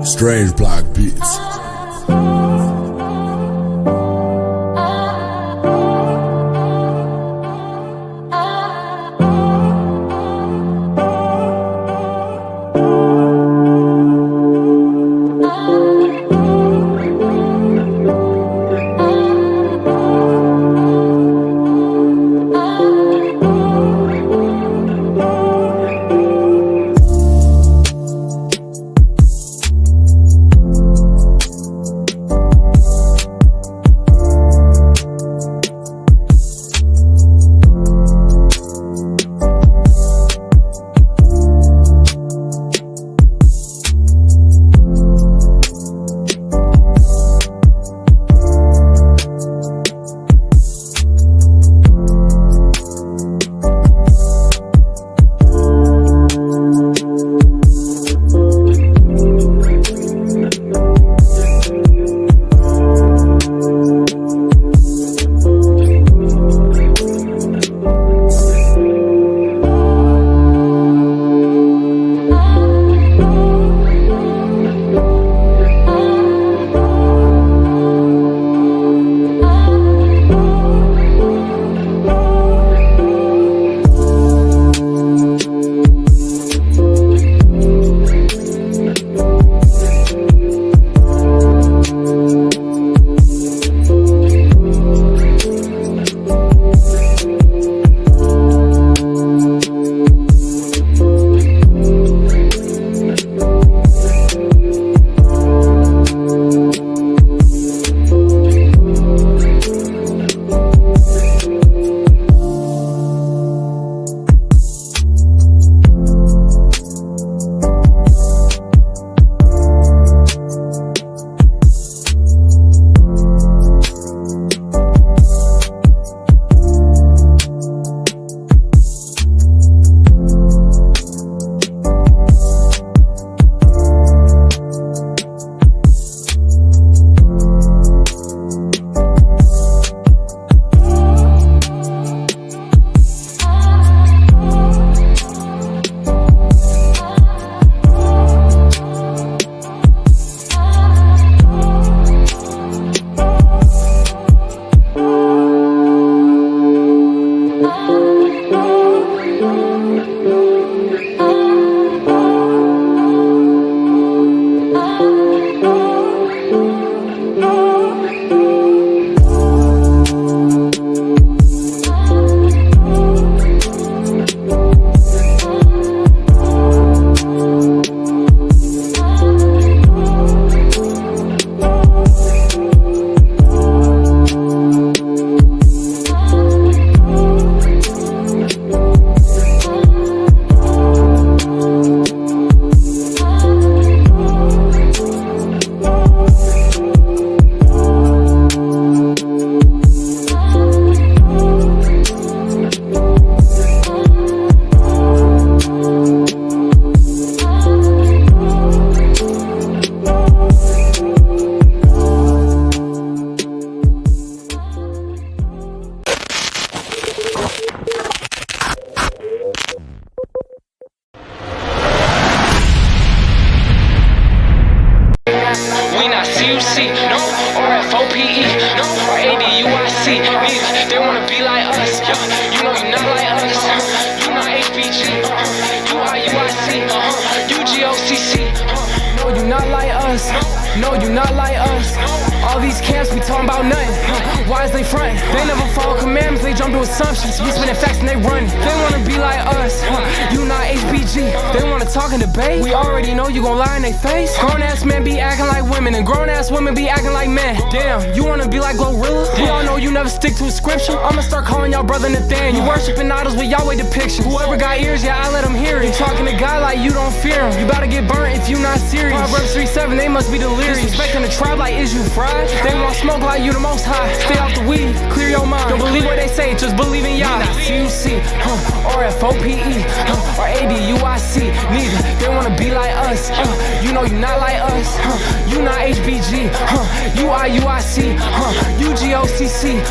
Strange Block Beats. CUC, no, or FOPE, no, or ADUIC, neither. They wanna be like us, you know you're not like us. You not HBG, UIUIC, UGOCC. No, you not like us. No, you not like us. All these camps, we talking about nothing. Why is they frontin'? They never follow commandments, they jump to assumptions. We spinning facts and they running. They wanna be like us. You not HBG. They wanna talk and debate. We already know you gon' lie in they face. Grown ass men be acting like women, and grown ass women be acting like men. Damn, you wanna be like Glorilla? We all know you never stick to a scripture. I'ma start calling y'all brother Nathan. You worshiping idols with Yahweh depictions. Whoever got ears, yeah, I let them hear it. You talking to God like you don't fear him. You better get burnt if you not serious. Proverbs 3:7, they must be delirious. Disrespecting the tribe like is you fried? They want smoke like you the most high. Stay off the weed, clear your mind. Don't believe what they say, just believe in Yah. CUC, or FOPE, or ADUIC. Neither, they wanna be like us. You know you not like us. You not HBG, UIUIC, UGOCC.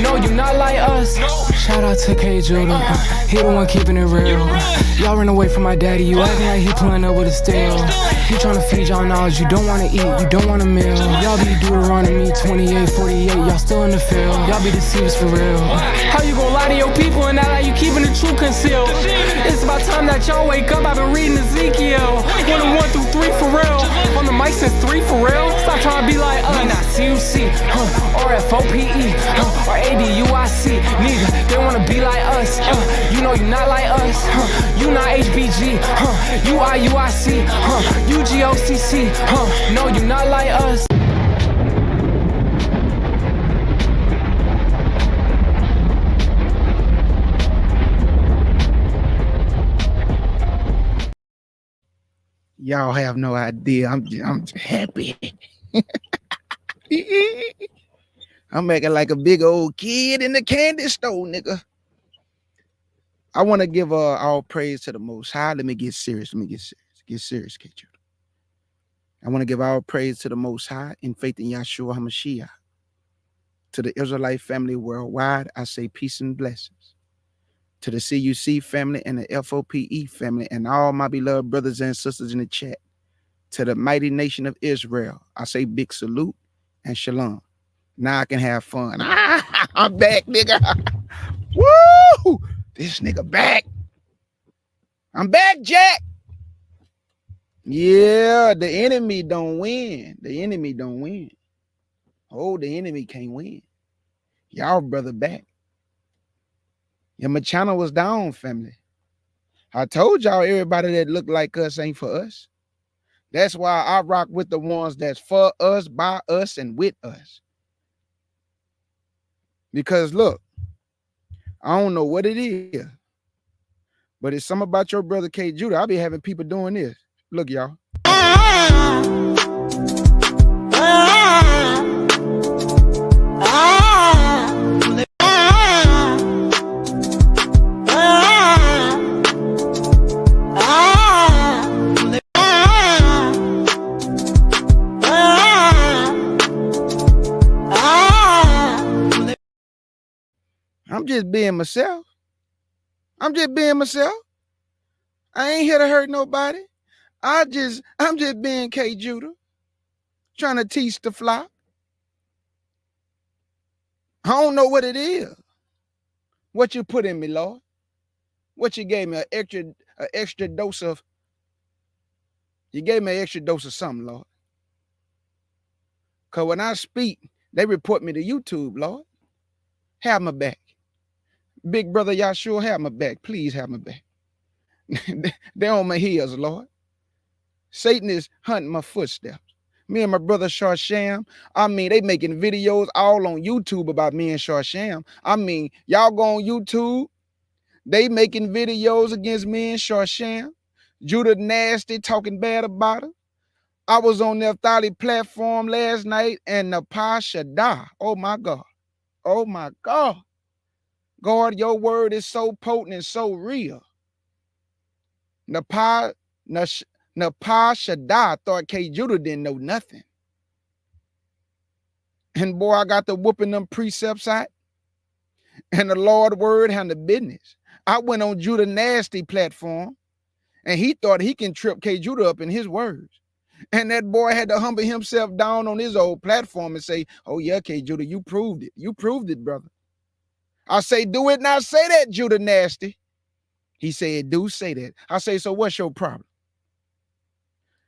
No, you not like us. Shout out to K Judah, he the one keeping it real. Y'all run away from my daddy, you acting like he pulling up with a steel. He tryna feed y'all knowledge, you don't wanna eat, you don't want a meal. Y'all be Deuteronomy 28, 48, y'all still in the field. Y'all be deceivers for real. How you gon' lie to your people and act like you keeping the truth concealed? It's about time that y'all wake up, I've been reading Ezekiel 1 through 3 for real. On the mic since 3 for real. Stop trying to be like us. Not CUC, or FOPE, or ADUIC. Neither, they wanna be like us. You know you not like us. You not HBG, UIUIC, UGOCC. No, you not like us. Y'all have no idea. I'm happy. I'm acting like a big old kid in the candy store, nigga. I want to give all praise to the Most High. Let me get serious. Get serious, K. Judah. I want to give all praise to the Most High in faith in Yahshua HaMashiach. To the Israelite family worldwide, I say peace and blessings. To the CUC family and the FOPE family and all my beloved brothers and sisters in the chat. To the mighty nation of Israel, I say big salute and shalom. Now I can have fun. I'm back, nigga. Woo! This nigga back. I'm back, Jack. Yeah, the enemy don't win. The enemy don't win. Oh, the enemy can't win. Y'all brother back. Yeah, my channel was down, family. I told y'all everybody that look like us ain't for us. That's why I rock with the ones that's for us, by us, and with us. Because look, I don't know what it is, but it's something about your brother K. Judah. I be having people doing this. Look, y'all. I'm just being myself. I ain't here to hurt nobody. I'm just being K. Judah, trying to teach the flock. I don't know what it is. What you put in me, Lord? What you gave me? An extra dose of. You gave me an extra dose of something, Lord. Because when I speak, they report me to YouTube, Lord. Have my back. Big brother Yahshua, have my back. Please have my back. They're on my heels, Lord. Satan is hunting my footsteps. Me and my brother Sharsham, they making videos all on YouTube about me and Sharsham. Y'all go on YouTube, they making videos against me and Sharsham. Judah nasty, talking bad about her. I was on their Theological platform last night and the Shaddai. Oh my God. Oh my God. God, your word is so potent and so real. Napah Shaddai thought K. Judah didn't know nothing. And boy, I got to whooping them precepts out. And the Lord word handled business. I went on Judah Nasty platform and he thought he can trip K. Judah up in his words. And that boy had to humble himself down on his old platform and say, oh yeah, K. Judah, you proved it. You proved it, brother. I say, do it not say that, Judah Nasty. He said, do say that. I say, so what's your problem?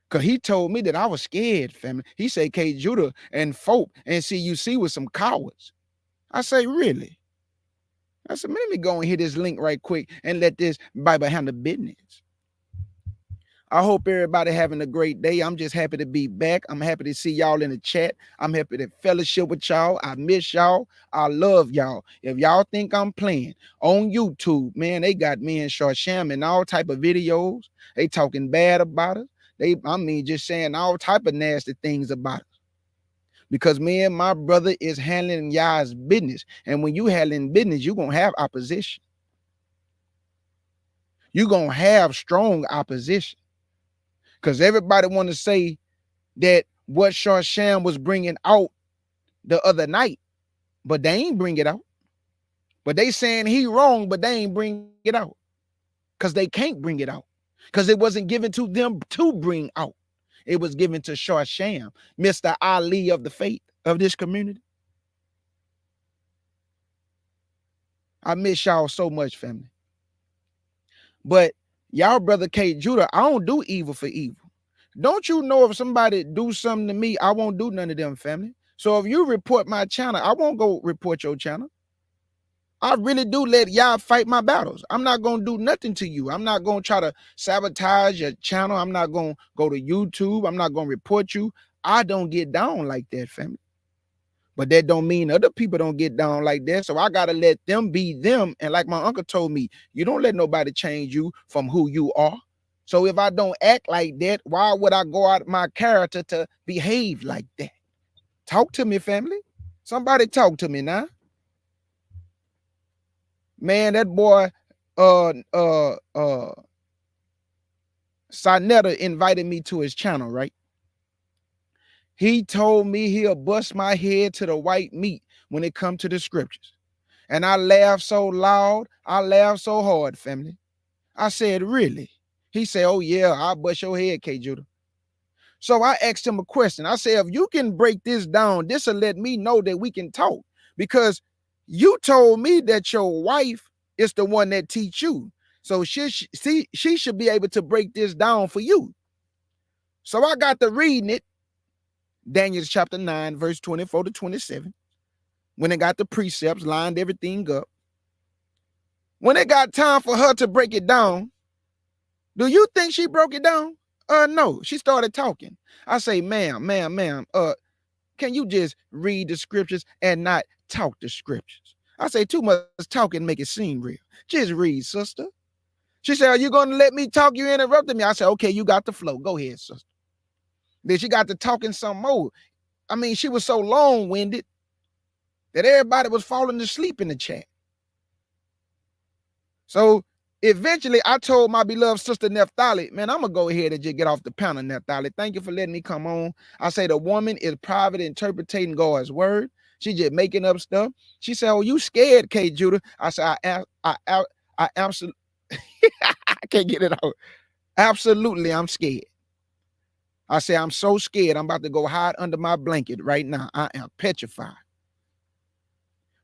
Because he told me that I was scared, family. He said K. Judah and FOPE and CUC was some cowards. I say, really? I said, let me go and hit this link right quick and let this Bible handle business. I hope everybody having a great day. I'm just happy to be back. I'm happy to see y'all in the chat. I'm happy to fellowship with y'all. I miss y'all. I love y'all. If y'all think I'm playing on YouTube, man, they got me and Sharsham and all type of videos. They talking bad about us. Just saying all type of nasty things about us. because me and my brother is handling y'all's business. And when you handling business, you're going to have opposition. You're going to have strong opposition, because everybody want to say that what Sham was bringing out the other night, but they ain't bring it out. But they saying he wrong, but they ain't bring it out, because they can't bring it out, because it wasn't given to them to bring out. It was given to Sham, Mr. Ali of the faith of this community. I miss y'all so much, family. But y'all, brother K. Judah, I don't do evil for evil. Don't you know if somebody do something to me, I won't do none of them, family. So if you report my channel, I won't go report your channel. I really do let y'all fight my battles. I'm not going to do nothing to you. I'm not going to try to sabotage your channel. I'm not going to go to YouTube. I'm not going to report you. I don't get down like that, family. But that don't mean other people don't get down like that. So I got to let them be them. And like my uncle told me, you don't let nobody change you from who you are. So if I don't act like that, why would I go out of my character to behave like that? Talk to me, family. Somebody talk to me now. Man, that boy, Sinetta invited me to his channel, right? He told me he'll bust my head to the white meat when it comes to the scriptures. And I laughed so loud, I laughed so hard, family. I said, really? He said, oh yeah, I'll bust your head, K. Judah. So I asked him a question. I said, if you can break this down, this will let me know that we can talk. Because you told me that your wife is the one that teach you. So she should be able to break this down for you. So I got to reading it. Daniel chapter 9, verse 24 to 27. When it got the precepts, lined everything up. When it got time for her to break it down, do you think she broke it down? No, she started talking. I say, ma'am, can you just read the scriptures and not talk the scriptures? I say, too much talking make it seem real. Just read, sister. She said, are you going to let me talk? You interrupted me. I said, okay, you got the flow. Go ahead, sister. Then she got to talking some more. I mean, she was so long-winded that everybody was falling asleep in the chat. So eventually I told my beloved sister Naphtali, man, I'm going to go ahead and just get off the panel, Naphtali. Thank you for letting me come on. I say the woman is private interpreting God's word. She just making up stuff. She said, oh, you scared, K. Judah? I said, I absolutely, I can't get it out. Absolutely, I'm scared. I say, I'm so scared. I'm about to go hide under my blanket right now. I am petrified.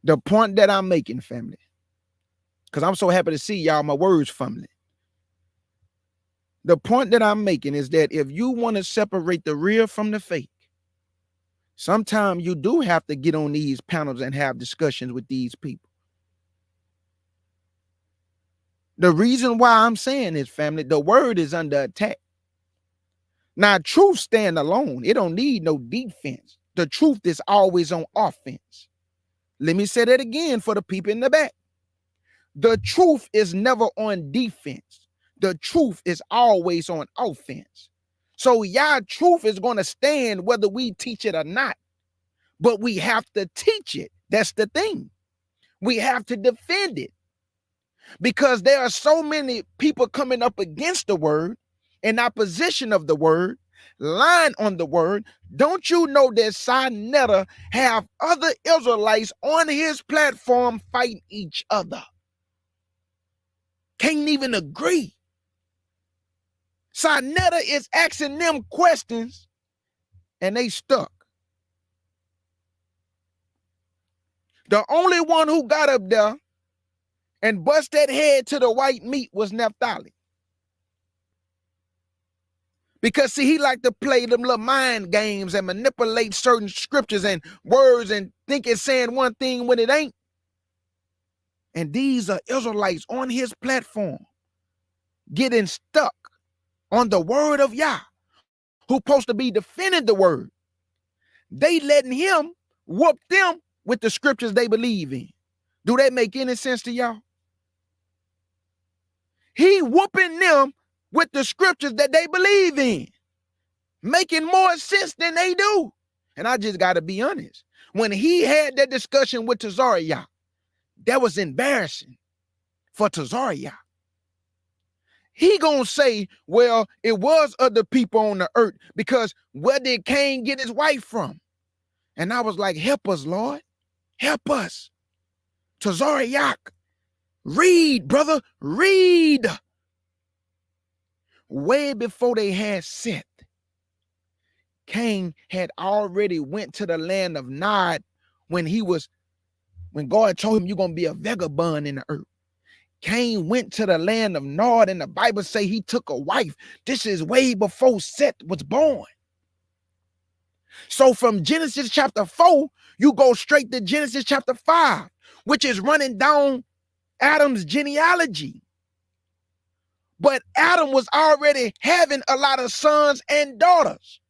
The point that I'm making, family, because I'm so happy to see y'all, my words, family. The point that I'm making is that if you want to separate the real from the fake, sometimes you do have to get on these panels and have discussions with these people. The reason why I'm saying this, family, the word is under attack. Now, truth stand alone. It don't need no defense. The truth is always on offense. Let me say that again for the people in the back. The truth is never on defense. The truth is always on offense. So y'all truth is going to stand whether we teach it or not. But we have to teach it. That's the thing. We have to defend it. Because there are so many people coming up against the word, in opposition of the word, lying on the word. Don't you know that Sinetta have other Israelites on his platform fighting each other? Can't even agree. Sinetta is asking them questions and they stuck. The only one who got up there and bust that head to the white meat was Naphtali. Because see, he liked to play them little mind games and manipulate certain scriptures and words and think it's saying one thing when it ain't. And these are Israelites on his platform getting stuck on the word of Yah, who's supposed to be defending the word. They letting him whoop them with the scriptures they believe in. Do that make any sense to y'all? He whooping them with the scriptures that they believe in, making more sense than they do. And I just got to be honest. When he had that discussion with Tazariah, that was embarrassing for Tazariah. He gonna say, well, it was other people on the earth, because where did Cain get his wife from? And I was like, help us, Lord. Help us. Tazariah, read, brother, read. Way before they had Seth, Cain had already went to the land of Nod when God told him you're going to be a vagabond in the earth. Cain went to the land of Nod, and the Bible say he took a wife. This is way before Seth was born. So from Genesis chapter 4, you go straight to Genesis chapter 5, which is running down Adam's genealogy. But Adam was already having a lot of sons and daughters.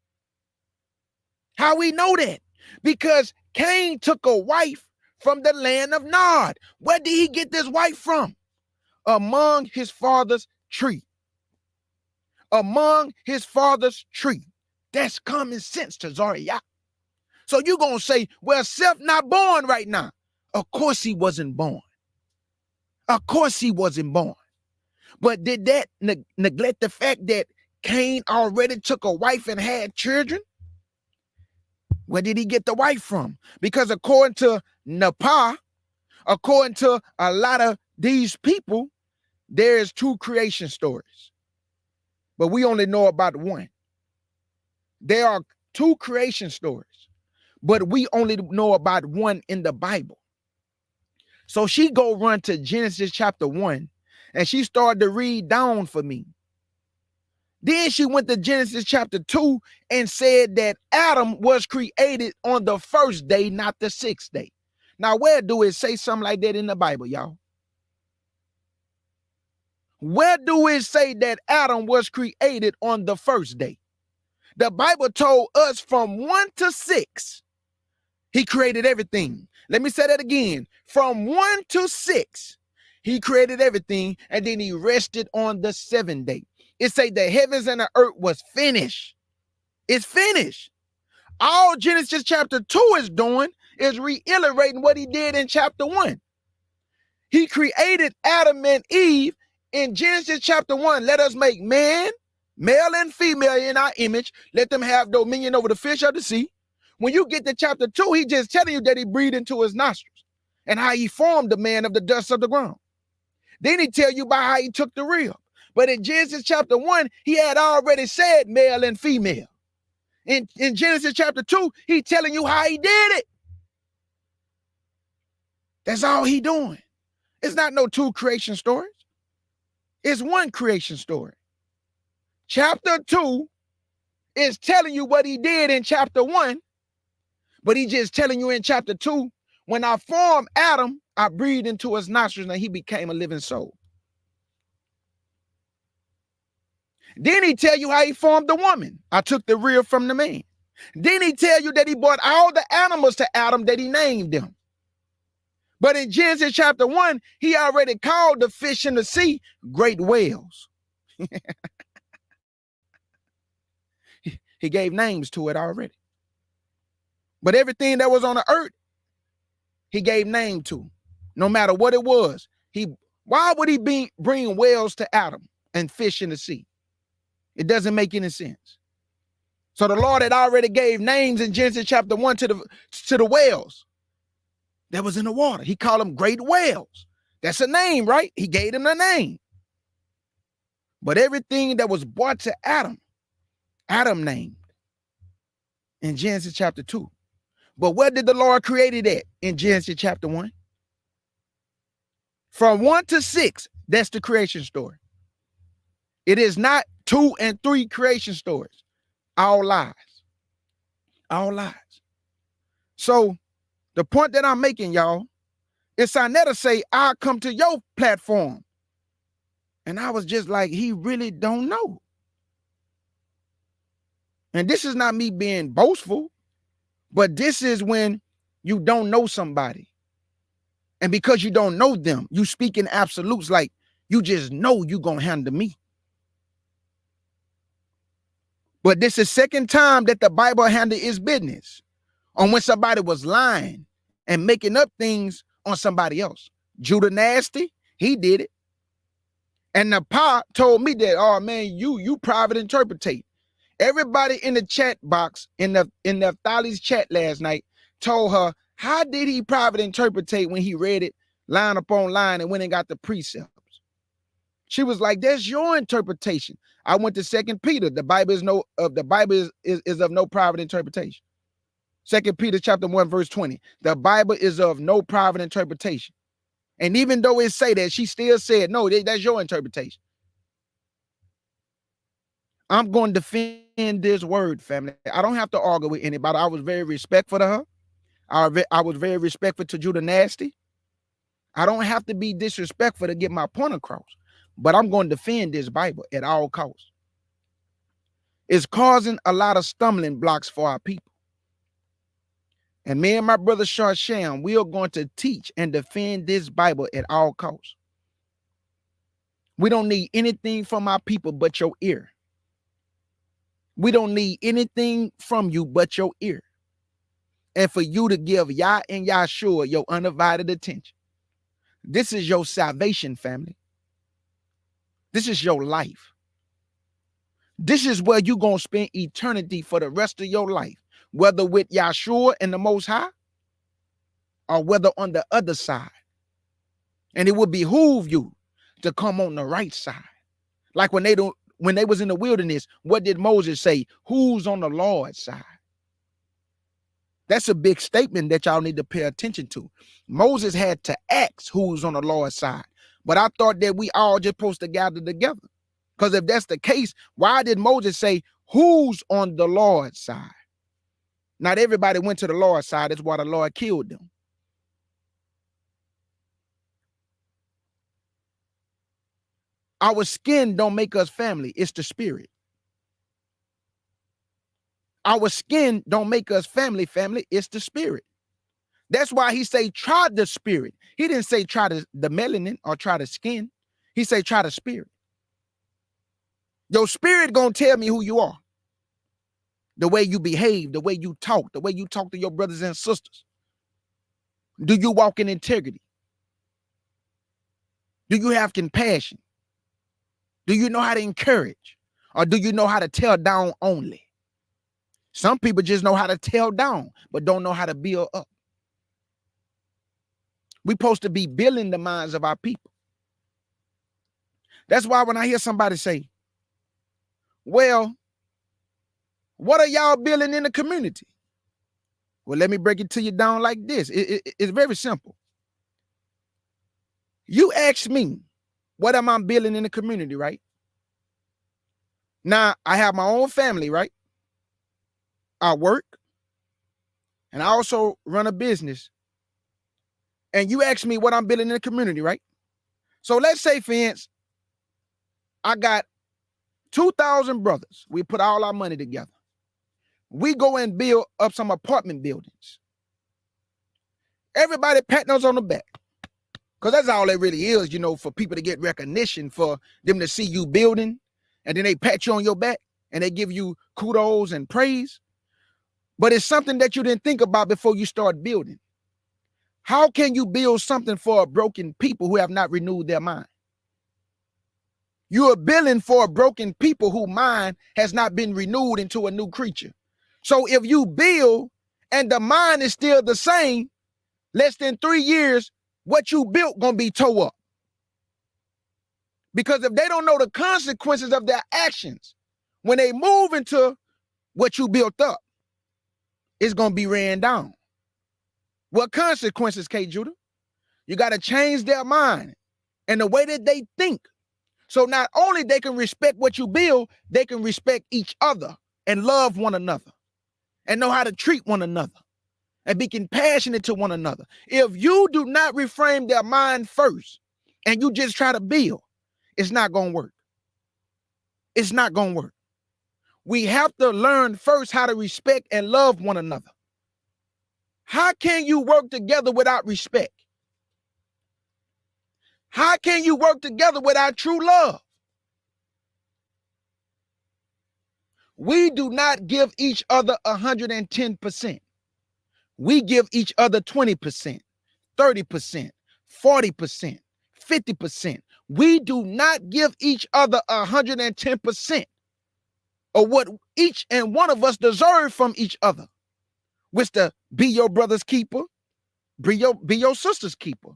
How we know that? Because Cain took a wife from the land of Nod. Where did he get this wife from? Among his father's tree. Among his father's tree. That's common sense, Tazariah. So you're going to say, well, Seth not born right now. Of course he wasn't born. Of course he wasn't born. But did that neglect the fact that Cain already took a wife and had children? Where did he get the wife from? Because according to Napah, according to a lot of these people, there's 2 creation stories. But we only know about one. There are 2 creation stories, but we only know about one in the Bible. So she go run to Genesis chapter 1, and she started to read down for me. Then she went to Genesis chapter 2 and said that Adam was created on the first day, not the 6th day. Now, where do it say something like that in the Bible, y'all? Where do it say that Adam was created on the first day? The Bible told us from 1 to 6, he created everything. Let me say that again. From 1 to 6, he created everything, and then he rested on the 7th day. It say the heavens and the earth was finished. It's finished. All Genesis chapter 2 is doing is reiterating what he did in chapter 1. He created Adam and Eve in Genesis chapter 1. Let us make man, male and female in our image. Let them have dominion over the fish of the sea. When you get to chapter 2, he just telling you that he breathed into his nostrils and how he formed the man of the dust of the ground. Then he tell you about how he took the rib. But in Genesis chapter 1, he had already said male and female. In Genesis chapter 2, he telling you how he did it. That's all he doing. It's not no 2 creation stories. It's 1 creation story. Chapter 2 is telling you what he did in chapter 1, but he just telling you in chapter 2, when I formed Adam, I breathed into his nostrils and he became a living soul. Then he tell you how he formed the woman. I took the rib from the man. Then he tell you that he brought all the animals to Adam, that he named them. But in Genesis chapter 1, he already called the fish in the sea great whales. He gave names to it already. But everything that was on the earth, he gave name to. No matter what it was. Why would he bring whales to Adam and fish in the sea? It doesn't make any sense. So the Lord had already gave names in Genesis chapter 1 to the whales that was in the water. He called them great whales. That's a name, right? He gave them a name. But everything that was brought to Adam, Adam named in Genesis chapter 2. But where did the Lord create it at in Genesis chapter 1? From 1 to 6, that's the creation story. It is not 2 and 3 creation stories. All lies. All lies. So the point that I'm making, y'all, is I never say, I'll come to your platform. And I was just like, he really don't know. And this is not me being boastful, but this is when you don't know somebody. And because you don't know them, you speak in absolutes, like you just know you're going to handle me. But this is second time that the Bible handled his business. on when somebody was lying and making up things on somebody else. Judah Nasty, he did it. And the pa told me that, oh man, you private interpretate. Everybody in the chat box in the Thali's chat last night told her, how did he private interpretate when he read it line upon line and went and got the precepts? She was like, that's your interpretation. I went to 2 Peter. The Bible is of no private interpretation. 2 Peter chapter 1, verse 20. The Bible is of no private interpretation. And even though it say that, she still said, no, that's your interpretation. I'm going to defend this word, family. I don't have to argue with anybody. I was very respectful to her. I was very respectful to Judah Nasty. I don't have to be disrespectful to get my point across, but I'm going to defend this Bible at all costs. It's causing a lot of stumbling blocks for our people. And me and my brother Sham, we are going to teach and defend this Bible at all costs. We don't need anything from our people but your ear. We don't need anything from you but your ear. And for you to give Yah and Yahshua your undivided attention. This is your salvation, family. This is your life. This is where you're going to spend eternity for the rest of your life, whether with Yahshua and the Most High or whether on the other side. And it would behoove you to come on the right side. Like when they was in the wilderness, what did Moses say? Who's on the Lord's side? That's a big statement that y'all need to pay attention to. Moses had to ask who's on the Lord's side. But I thought that we all just supposed to gather together. Because if that's the case, why did Moses say who's on the Lord's side? Not everybody went to the Lord's side. That's why the Lord killed them. Our skin don't make us family. It's the spirit. Our skin don't make us family. It's the spirit. That's why he say try the spirit. He didn't say try the melanin or try the skin. He say try the spirit. Your spirit gonna tell me who you are. The way you behave, the way you talk to your brothers and sisters. Do you walk in integrity? Do you have compassion? Do you know how to encourage? Or do you know how to tear down only? Some people just know how to tear down, but don't know how to build up. We're supposed to be building the minds of our people. That's why when I hear somebody say, well, what are y'all building in the community? Well, let me break it to you down like this. It's very simple. You ask me, what am I building in the community, right? Now, I have my own family, right? I work, and I also run a business. And you ask me what I'm building in the community, right? So let's say, for instance, I got 2,000 brothers. We put all our money together. We go and build up some apartment buildings. Everybody patting us on the back. Because that's all it really is, for people to get recognition, for them to see you building, and then they pat you on your back, and they give you kudos and praise. But it's something that you didn't think about before you start building. How can you build something for a broken people who have not renewed their mind? You are building for a broken people whose mind has not been renewed into a new creature. So if you build and the mind is still the same, less than 3 years, what you built gonna be tore up. Because if they don't know the consequences of their actions, when they move into what you built up, it's gonna be ran down. What consequences, K. Judah? You got to change their mind and the way that they think. So not only they can respect what you build, they can respect each other and love one another and know how to treat one another and be compassionate to one another. If you do not reframe their mind first and you just try to build, it's not going to work. It's not going to work. We have to learn first how to respect and love one another. How can you work together without respect? How can you work together without true love? We do not give each other 110%. We give each other 20%, 30%, 40%, 50%. We do not give each other 110% of what each and one of us deserve from each other, which to be your brother's keeper, be your sister's keeper.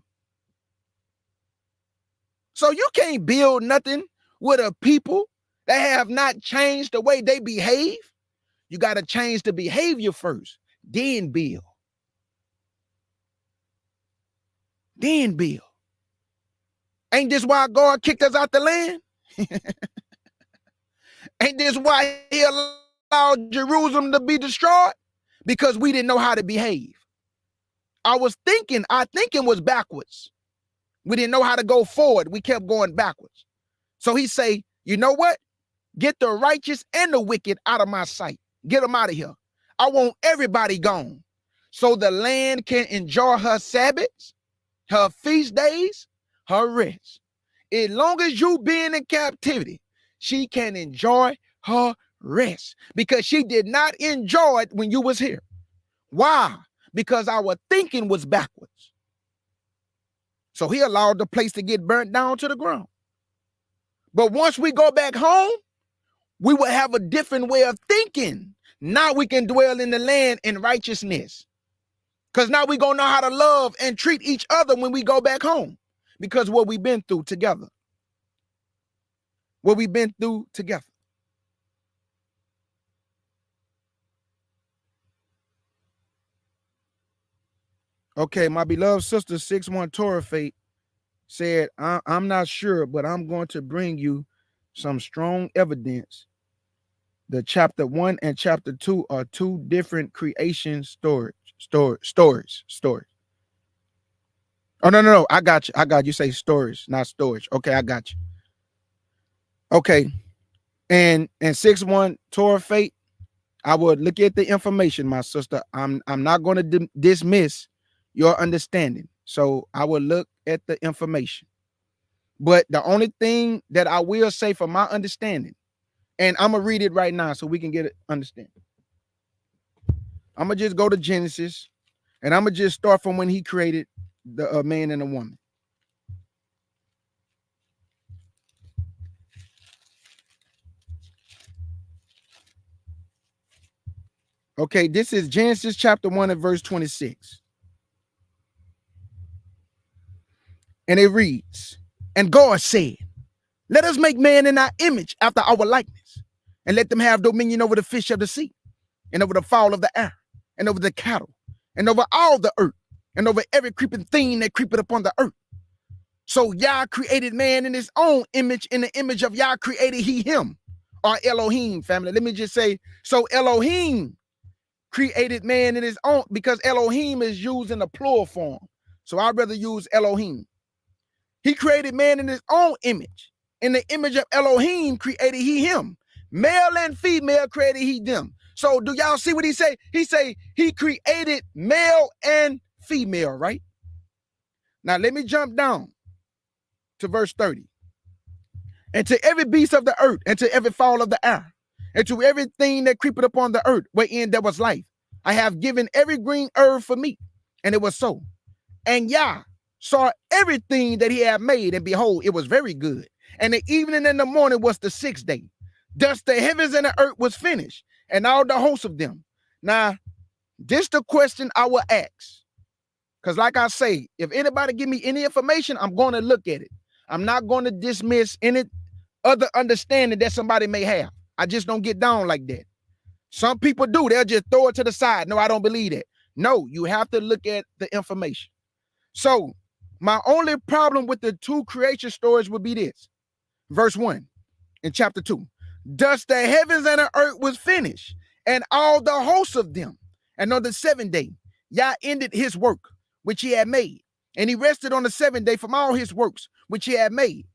So you can't build nothing with a people that have not changed the way they behave. You got to change the behavior first, then build. Then build. Ain't this why God kicked us out the land? Ain't this why he allowed Jerusalem to be destroyed? Because we didn't know how to behave. Our thinking was backwards. We didn't know how to go forward. We kept going backwards. So he say, you know what? Get the righteous and the wicked out of my sight. Get them out of here. I want everybody gone so the land can enjoy her Sabbaths, her feast days, her rest. As long as you being in captivity, she can enjoy her rest because she did not enjoy it when you was here. Why? Because our thinking was backwards. So he allowed the place to get burnt down to the ground. But once we go back home, we will have a different way of thinking. Now we can dwell in the land in righteousness. Because now we're going to know how to love and treat each other when we go back home. Because what we've been through together. What we've been through together. Okay, my beloved sister 6-1 Torah Fate said, I'm not sure, but I'm going to bring you some strong evidence. The chapter 1 and chapter 2 are two different creation stories. Oh, no. I got you. You say stories, not storage. Okay, I got you. Okay. And 6-1 Torah Fate, I would look at the information, my sister. I'm not going to dismiss your understanding. So I will look at the information. But the only thing that I will say from my understanding, and I'm going to read it right now so we can get it understanding. I'm going to just go to Genesis, and I'm going to just start from when he created the man and a woman. Okay, this is Genesis chapter 1 and verse 26. And it reads, and God said, let us make man in our image after our likeness, and let them have dominion over the fish of the sea, and over the fowl of the air, and over the cattle, and over all the earth, and over every creeping thing that creepeth upon the earth. So Yah created man in his own image, in the image of Yah created he him, or Elohim, family. Let me just say, so Elohim created man in his own, because Elohim is used in the plural form. So I'd rather use Elohim. He created man in his own image. In the image of Elohim created he him. Male and female created he them. So do y'all see what he say? He say he created male and female, right? Now let me jump down to verse 30. And to every beast of the earth, and to every fowl of the air, and to everything that creepeth upon the earth, wherein there was life, I have given every green herb for meat. And it was so. And Yah saw everything that he had made, and behold, it was very good. And the evening and the morning was the 6th day. Thus the heavens and the earth was finished, and all the hosts of them. Now, this the question I will ask. Because like I say, if anybody give me any information, I'm going to look at it. I'm not going to dismiss any other understanding that somebody may have. I just don't get down like that. Some people do. They'll just throw it to the side. No, I don't believe that. No, you have to look at the information. So my only problem with the two creation stories would be this. Verse 1 in chapter 2. Thus the heavens and the earth was finished, and all the hosts of them. And on the 7th day, Yah ended his work, which he had made. And he rested on the 7th day from all his works, which he had made.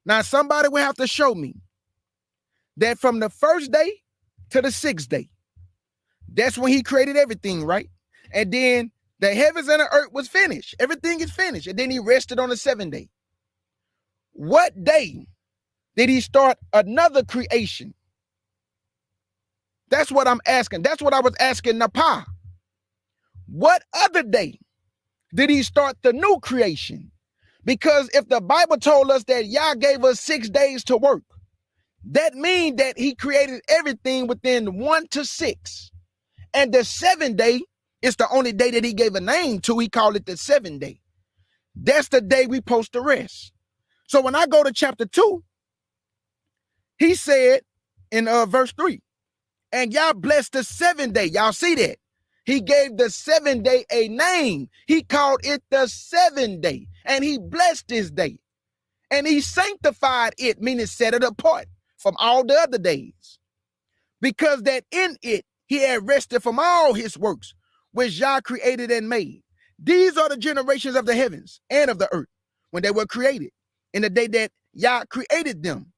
Now somebody will have to show me that from the 1st day to the 6th day, that's when he created everything, right? And then the heavens and the earth was finished. Everything is finished. And then he rested on the 7th day. What day did he start another creation? That's what I'm asking. That's what I was asking Napa. what other day did he start the new creation? Because if the Bible told us that Yah gave us 6 days to work, that means that he created everything within 1 to 6. And the 7th day is the only day that he gave a name to. He called it the 7th day. That's the day we supposed to rest. So when I go to chapter 2, he said in verse 3, and Yah blessed the 7th day. Y'all see that? He gave the 7th day a name. He called it the 7th day. And he blessed this day. And he sanctified it, meaning set it apart from all the other days. Because that in it he had rested from all his works, which Yah created and made. These are the generations of the heavens and of the earth when they were created. In the day that Yah created them,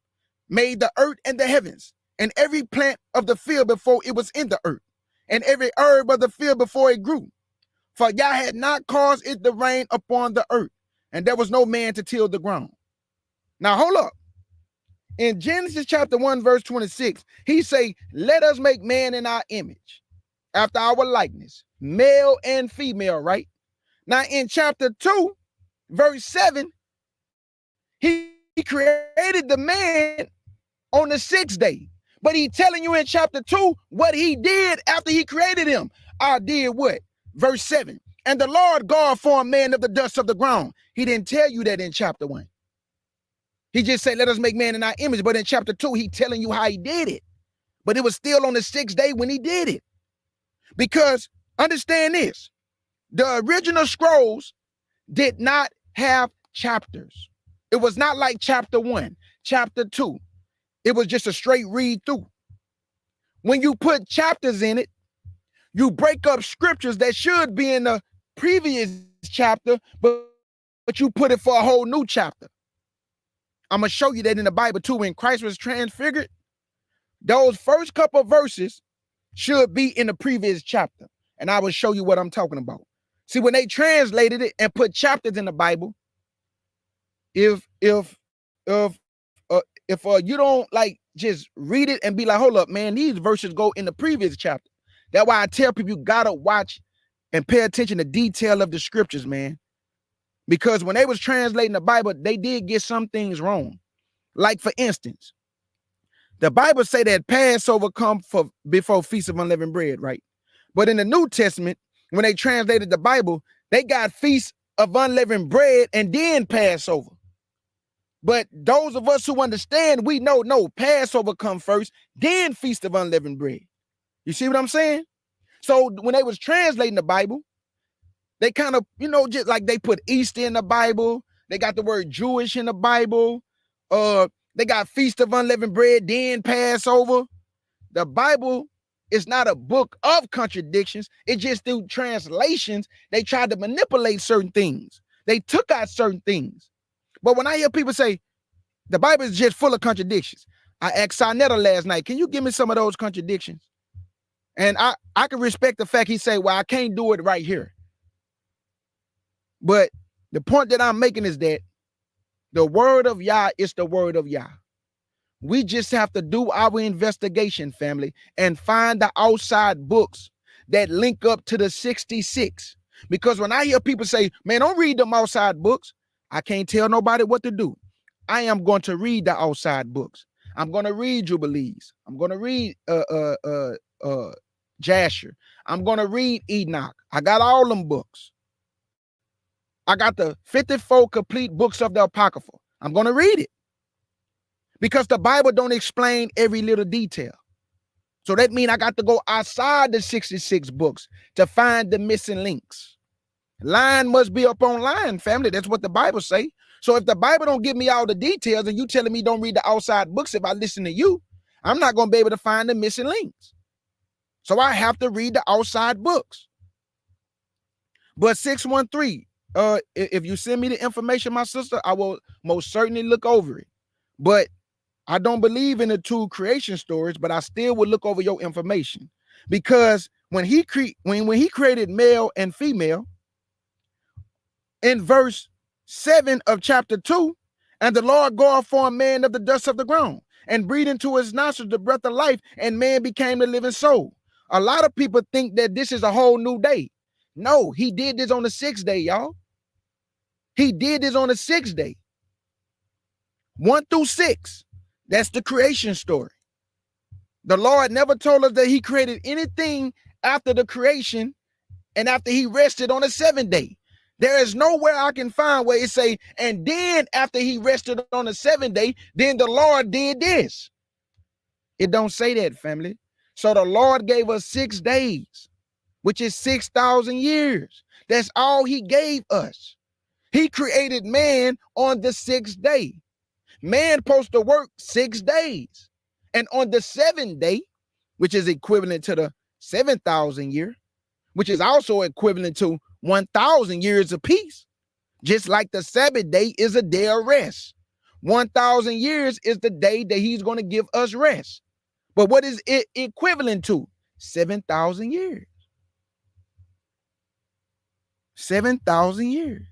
made the earth and the heavens, and every plant of the field before it was in the earth, and every herb of the field before it grew. For Yah had not caused it to rain upon the earth, and there was no man to till the ground. Now hold up. In Genesis chapter 1, verse 26, he say, let us make man in our image, after our likeness, male and female, right? Now in chapter 2, verse 7, he created the man on the 6th day. But he telling you in chapter 2 what he did after he created him. I did what? Verse 7. And the Lord God formed man of the dust of the ground. He didn't tell you that in chapter 1. He just said, let us make man in our image. But in chapter 2, he telling you how he did it. But it was still on the 6th day when he did it. Because understand this, the original scrolls did not have chapters. It was not like chapter 1, chapter 2. It was just a straight read through. When you put chapters in it, you break up scriptures that should be in the previous chapter, but you put it for a whole new chapter. I'm going to show you that in the Bible too. When Christ was transfigured, those first couple of verses should be in the previous chapter. And I will show you what I'm talking about. See, when they translated it and put chapters in the Bible, if you don't like just read it and be like, hold up, man, these verses go in the previous chapter. That's why I tell people you gotta watch and pay attention to detail of the scriptures, man. Because when they was translating the Bible, they did get some things wrong. Like for instance, the Bible say that Passover come before Feast of Unleavened Bread, right? But in the New Testament, when they translated the Bible, they got Feast of Unleavened Bread and then Passover. But those of us who understand, we know, no, Passover come first, then Feast of Unleavened Bread. You see what I'm saying? So when they was translating the Bible, they kind of, just like they put Easter in the Bible. They got the word Jewish in the Bible. They got Feast of Unleavened Bread, then Passover. The Bible is not a book of contradictions. It just through translations, they tried to manipulate certain things. They took out certain things. But when I hear people say, the Bible is just full of contradictions. I asked Sarnetta last night, can you give me some of those contradictions? And I can respect the fact he say, well, I can't do it right here. But the point that I'm making is that the word of Yah is the word of Yah. We just have to do our investigation, family, and find the outside books that link up to the 66. Because when I hear people say, man, don't read them outside books, I can't tell nobody what to do. I am going to read the outside books. I'm going to read Jubilees. I'm going to read Jasher. I'm going to read Enoch. I got all them books. I got the 54 complete books of the Apocrypha. I'm going to read it. Because the Bible don't explain every little detail. So that means I got to go outside the 66 books to find the missing links. Line must be up on line, family. That's what the Bible say. So if the Bible don't give me all the details and you telling me don't read the outside books, if I listen to you, I'm not going to be able to find the missing links. So I have to read the outside books. But 613, if you send me the information, my sister, I will most certainly look over it. But I don't believe in the two creation stories, but I still would look over your information. Because when he created male and female, in verse 7 of chapter 2, and the Lord God formed man of the dust of the ground and breathed into his nostrils the breath of life, and man became a living soul. A lot of people think that this is a whole new day. No, he did this on the 6th day, y'all. He did this on the 6th day. 1 through 6. That's the creation story. The Lord never told us that he created anything after the creation and after he rested on the 7th day. There is nowhere I can find where it say, and then after he rested on the 7th day, then the Lord did this. It don't say that, family. So the Lord gave us 6 days, which is 6,000 years. That's all he gave us. He created man on the 6th day. Man supposed to work 6 days. And on the 7th day, which is equivalent to the 7,000 year, which is also equivalent to 1,000 years apiece, just like the Sabbath day is a day of rest. 1,000 years is the day that he's going to give us rest. But what is it equivalent to? 7,000 years. 7,000 years.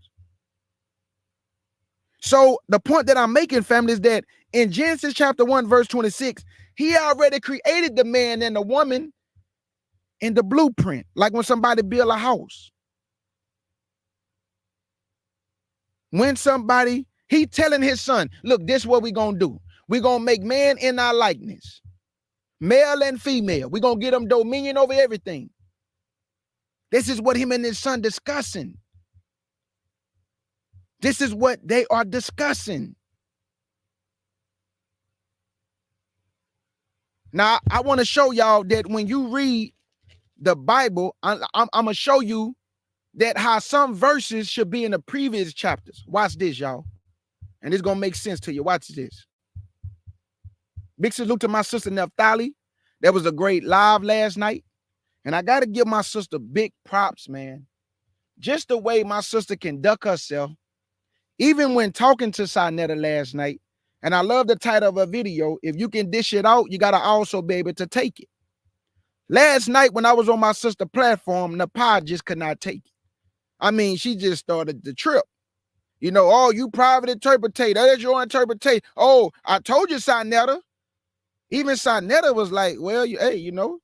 So the point that I'm making, family, is that in Genesis chapter 1, verse 26, he already created the man and the woman in the blueprint, like when somebody build a house. When somebody, he telling his son, look, this is what we're going to do. We're going to make man in our likeness, male and female. We're going to get them dominion over everything. This is what him and his son discussing. This is what they are discussing. Now, I want to show y'all that when you read the Bible, I'm going to show you that how some verses should be in the previous chapters. Watch this, y'all. And it's going to make sense to you. Watch this. Big salute to my sister Naphtali. That was a great live last night. And I got to give my sister big props, man. Just the way my sister can duck herself. Even when talking to Sinetta last night, and I love the title of a video, if you can dish it out, you got to also be able to take it. Last night when I was on my sister platform, Napad just could not take it. I mean, she just started the trip. You know, oh, you private interpretator. That's your interpretation. Oh, I told you, Sinetta. Even Sinetta was like, well, hey, you know,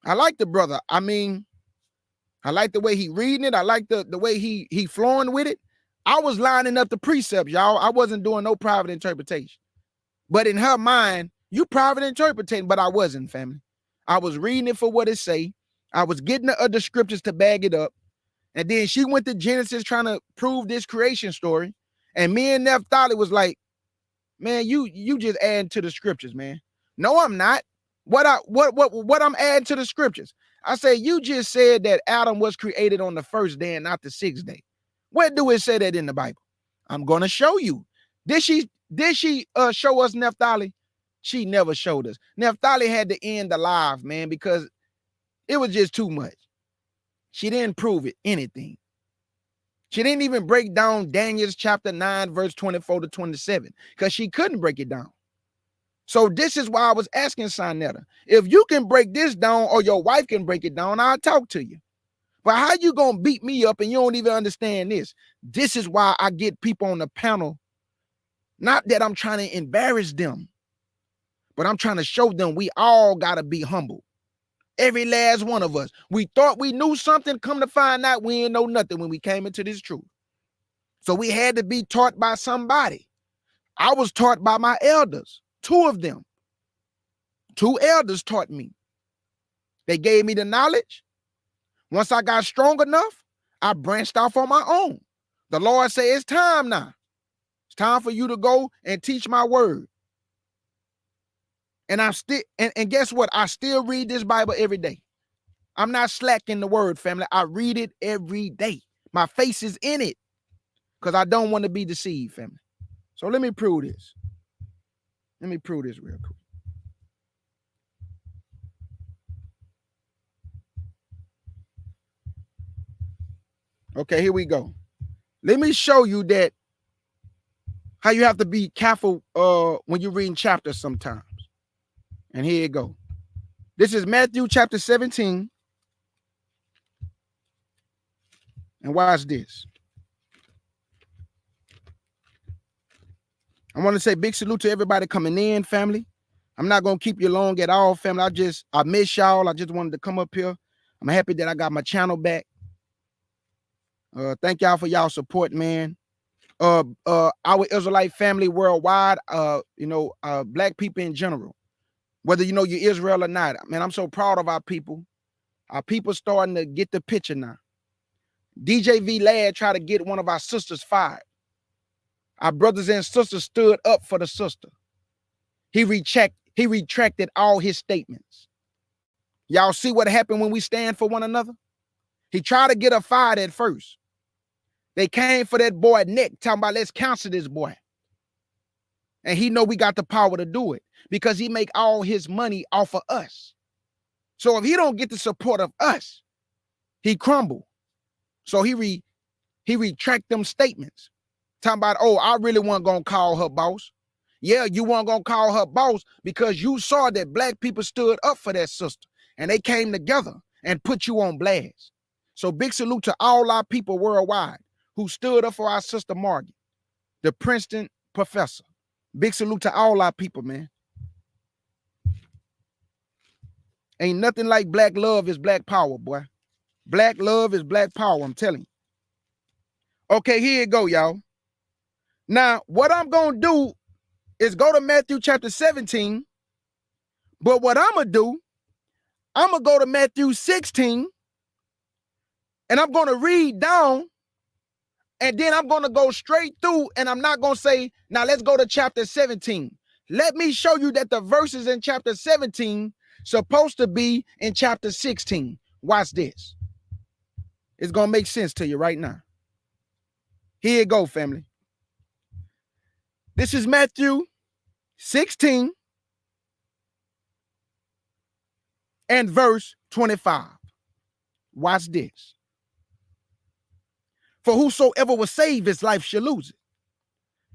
I like the brother. I mean, I like the way he reading it. I like the way he flowing with it. I was lining up the precepts, y'all. I wasn't doing no private interpretation. But in her mind, you private interpreting, but I wasn't, family. I was reading it for what it say. I was getting the other scriptures to bag it up. And then she went to Genesis trying to prove this creation story. And me and Naphtali was like, man, you just adding to the scriptures, man. No, I'm not. What I'm adding to the scriptures? I say, you just said that Adam was created on the 1st day and not the 6th day. Where do it say that in the Bible? I'm going to show you. Did she show us Naphtali? She never showed us. Naphtali had to end alive, man, because it was just too much. She didn't prove it, anything. She didn't even break down Daniel's chapter 9, verse 24 to 27, because she couldn't break it down. So this is why I was asking Sinetta, if you can break this down or your wife can break it down, I'll talk to you. But how you going to beat me up and you don't even understand this? This is why I get people on the panel. Not that I'm trying to embarrass them, but I'm trying to show them we all got to be humble. Every last one of us. We thought we knew something, come to find out we ain't know nothing when we came into this truth. So we had to be taught by somebody. I was taught by my elders, 2 of them. 2 elders taught me. They gave me the knowledge. Once I got strong enough, I branched off on my own. The Lord said, it's time now. It's time for you to go and teach my word. And I'm still, and guess what? I still read this Bible every day. I'm not slacking the word, family. I read it every day. My face is in it because I don't want to be deceived, family. So let me prove this. Let me prove this real quick. Okay, here we go. Let me show you that how you have to be careful when you're reading chapters sometimes. And here you go. This is Matthew chapter 17. And watch this. I want to say big salute to everybody coming in, family. I'm not going to keep you long at all, family. I miss y'all. I just wanted to come up here. I'm happy that I got my channel back. Thank y'all for y'all support, man. Our Israelite family worldwide, black people in general, whether you know you're Israel or not, man, I'm so proud of our people. Our people starting to get the picture now. DJ V Lad tried to get one of our sisters fired. Our brothers and sisters stood up for the sister. He retracted all his statements. Y'all see what happened when we stand for one another? He tried to get her fired at first. They came for that boy Nick, talking about let's counsel this boy. And he know we got the power to do it because he make all his money off of us. So if he don't get the support of us, he crumble. So he retract them statements. Talking about, oh, I really wasn't gonna call her boss. Yeah, you weren't gonna call her boss because you saw that black people stood up for that sister and they came together and put you on blast. So big salute to all our people worldwide who stood up for our sister Margaret, the Princeton professor. Big salute to all our people, man. Ain't nothing like black love is black power, boy. Black love is black power, I'm telling you. Okay, here you go, y'all. Now, what I'm going to do is go to Matthew chapter 17. But what I'm going to do, I'm going to go to Matthew 16. And I'm going to read down. And then I'm going to go straight through. And I'm not going to say, now let's go to chapter 17. Let me show you that the verses in chapter 17 supposed to be in chapter 16. Watch this. It's going to make sense to you right now. Here you go, family. This is Matthew 16 and verse 25. Watch this. For whosoever will save his life shall lose it.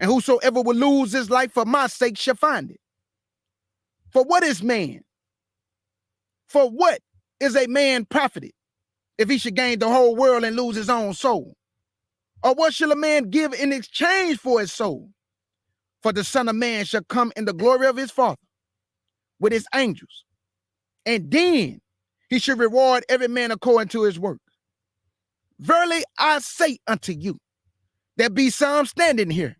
And whosoever will lose his life for my sake shall find it. For what is man? For what is a man profited if he should gain the whole world and lose his own soul? Or what shall a man give in exchange for his soul? For the Son of Man shall come in the glory of his Father with his angels. And then he shall reward every man according to his work. Verily I say unto you, there be some standing here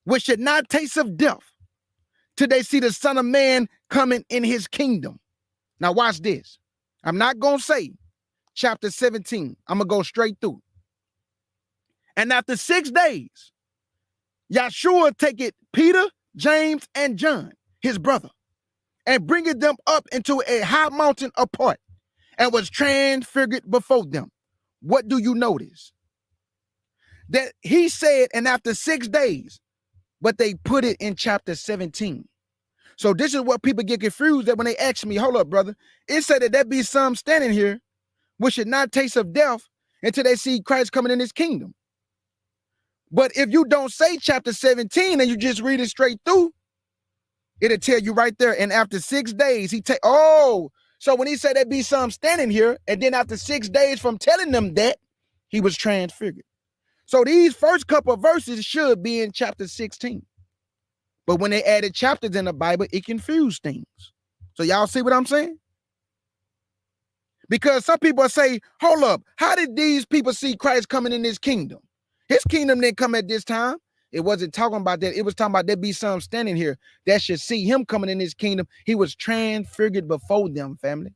which should not taste of death till they see the Son of Man coming in his kingdom. Now watch this. I'm not going to say chapter 17. I'm going to go straight through. And after 6 days, Yahshua taketh Peter, James, and John, his brother, and bringeth them up into a high mountain apart, and was transfigured before them. What do you notice? That he said, and after 6 days, but they put it in chapter 17. So this is what people get confused that when they ask me, hold up, brother, it said that there be some standing here which should not taste of death until they see Christ coming in his kingdom. But if you don't say chapter 17 and you just read it straight through, it'll tell you right there. And after 6 days, so when he said there be some standing here, and then after 6 days from telling them that, he was transfigured. So these first couple of verses should be in chapter 16. But when they added chapters in the Bible, it confused things. So y'all see what I'm saying? Because some people say, hold up, how did these people see Christ coming in his kingdom? His kingdom didn't come at this time. It wasn't talking about that. It was talking about there be some standing here that should see him coming in his kingdom. He was transfigured before them, family.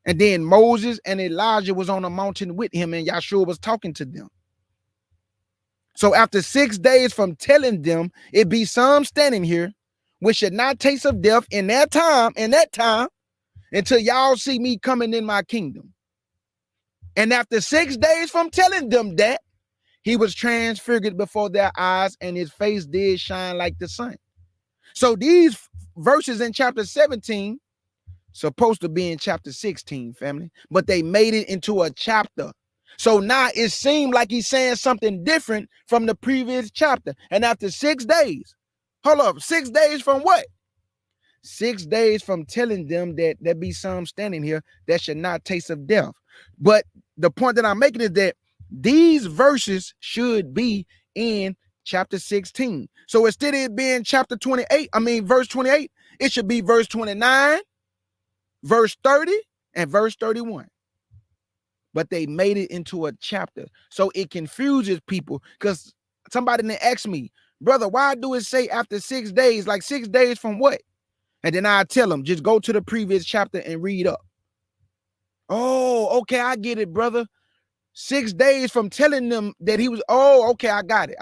And then Moses and Elijah was on a mountain with him, and Yahshua was talking to them. So after 6 days from telling them, it be some standing here which should not taste of death in that time, until y'all see me coming in my kingdom. And after 6 days from telling them that, he was transfigured before their eyes, and his face did shine like the sun. So these verses in chapter 17 supposed to be in chapter 16, family, but they made it into a chapter. So now it seemed like he's saying something different from the previous chapter. And after 6 days, hold up, 6 days from what? 6 days from telling them that there be some standing here that should not taste of death. But the point that I'm making is that these verses should be in chapter 16. So instead of it being verse 28, it should be verse 29, verse 30, and verse 31. but they made it into a chapter. So it confuses people, because somebody then asked me, brother, why do it say after 6 days? Like 6 days from what? And then I tell them, just go to the previous chapter and read up. Oh, okay, I get it, brother. 6 days from telling them that he was, oh, okay, I got it.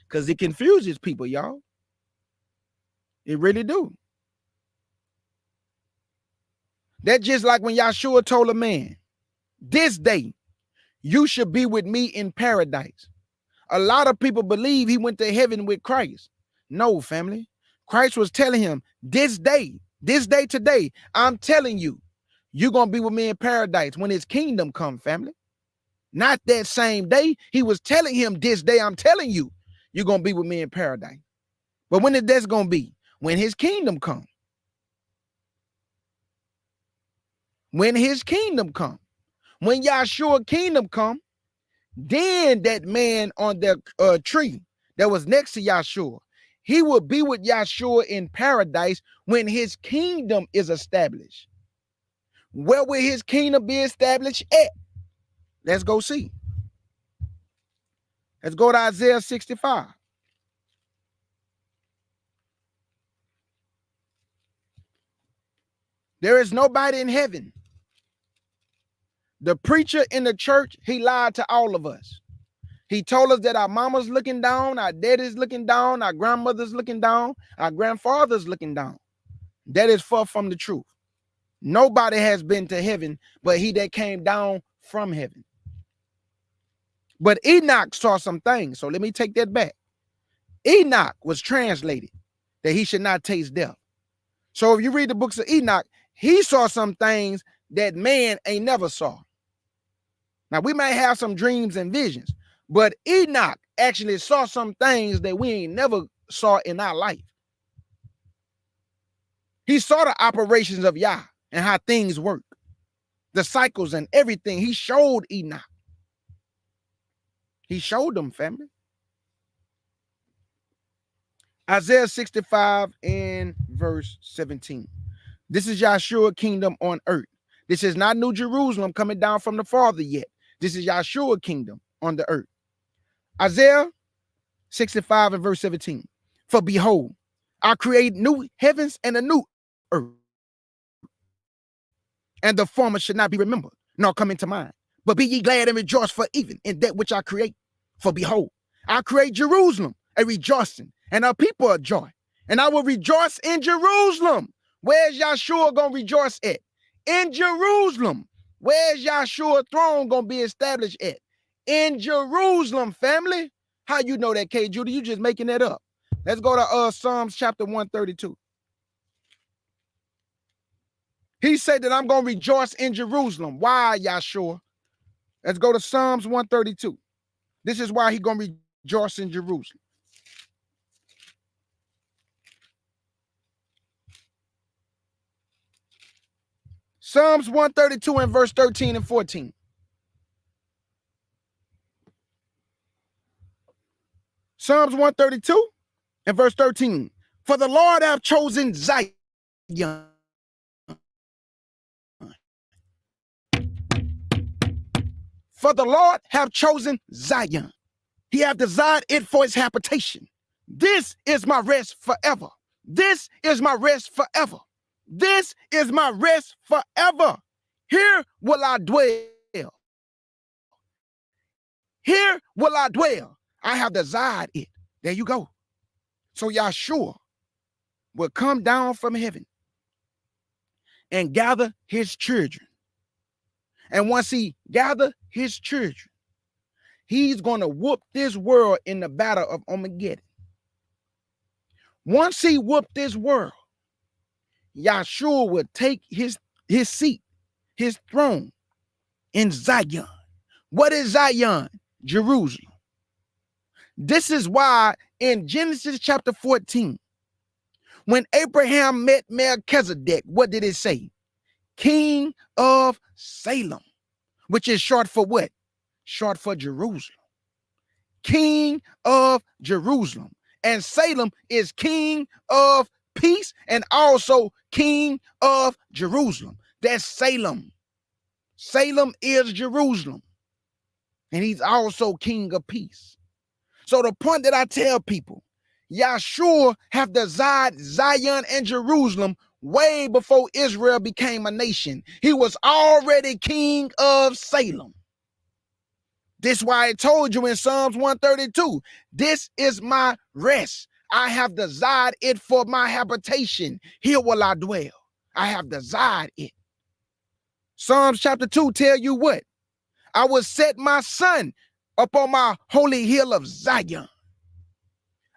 Because it confuses people, y'all. It really do. That's just like when Yahshua told a man, this day you should be with me in paradise. A lot of people believe he went to heaven with Christ. No, family. Christ was telling him, this day today, I'm telling you, you're going to be with me in paradise when his kingdom come, family. Not that same day. He was telling him, this day, I'm telling you, you're going to be with me in paradise. But when is that going to be? When his kingdom come. When his kingdom come. When Yahshua kingdom come, then that man on the tree that was next to Yahshua, he will be with Yahshua in paradise when his kingdom is established. Where will his kingdom be established at? Let's go see. Let's go to Isaiah 65. There is nobody in heaven. The preacher in the church, he lied to all of us. He told us that our mama's looking down, our daddy's looking down, our grandmother's looking down, our grandfather's looking down. That is far from the truth. Nobody has been to heaven but he that came down from heaven. But Enoch saw some things. So let me take that back. Enoch was translated that he should not taste death. So if you read the books of Enoch, he saw some things that man ain't never saw. Now, we may have some dreams and visions, but Enoch actually saw some things that we ain't never saw in our life. He saw the operations of Yah and how things work, the cycles and everything. He showed Enoch. He showed them, family. Isaiah 65 and verse 17. This is Yahshua kingdom on earth. This is not New Jerusalem coming down from the Father yet. This is Yahshua kingdom on the earth. Isaiah 65 and verse 17. For behold, I create new heavens and a new earth. And the former should not be remembered, nor come into mind. But be ye glad and rejoice for even in that which I create. For behold, I create Jerusalem a rejoicing, and our people a joy. And I will rejoice in Jerusalem. Where's Yahshua gonna rejoice at? In Jerusalem. Where's Yahshua's throne gonna be established at? In Jerusalem, family. How you know that, K. Judah? You just making that up. Let's go to Psalms chapter 132. He said that I'm gonna rejoice in Jerusalem. Why, Yahshua? Let's go to Psalms 132. This is why he's gonna rejoice in Jerusalem. Psalms 132 and verse 13 and 14. Psalms 132 and verse 13. For the Lord hath chosen Zion. For the Lord hath chosen Zion. He hath desired it for his habitation. This is my rest forever. This is my rest forever. This is my rest forever. Here will I dwell. Here will I dwell. I have desired it. There you go. So Yahshua will come down from heaven and gather his children. And once he gather his children, he's going to whoop this world in the battle of Armageddon. Once he whooped this world, Yahshua will take his seat, his throne in Zion. What is Zion? Jerusalem. This is why in Genesis chapter 14, when Abraham met Melchizedek, what did it say? King of Salem, which is short for what? Short for Jerusalem. King of Jerusalem. And Salem is king of peace and also king of Jerusalem. That's Salem. Salem is Jerusalem. And he's also king of peace. So the point that I tell people, Yahshua have desired Zion and Jerusalem way before Israel became a nation. He was already king of Salem. This is why I told you in Psalms 132, this is my rest. I have desired it for my habitation. Here will I dwell. I have desired it. Psalms chapter 2 tell you what? I will set my son upon my holy hill of Zion.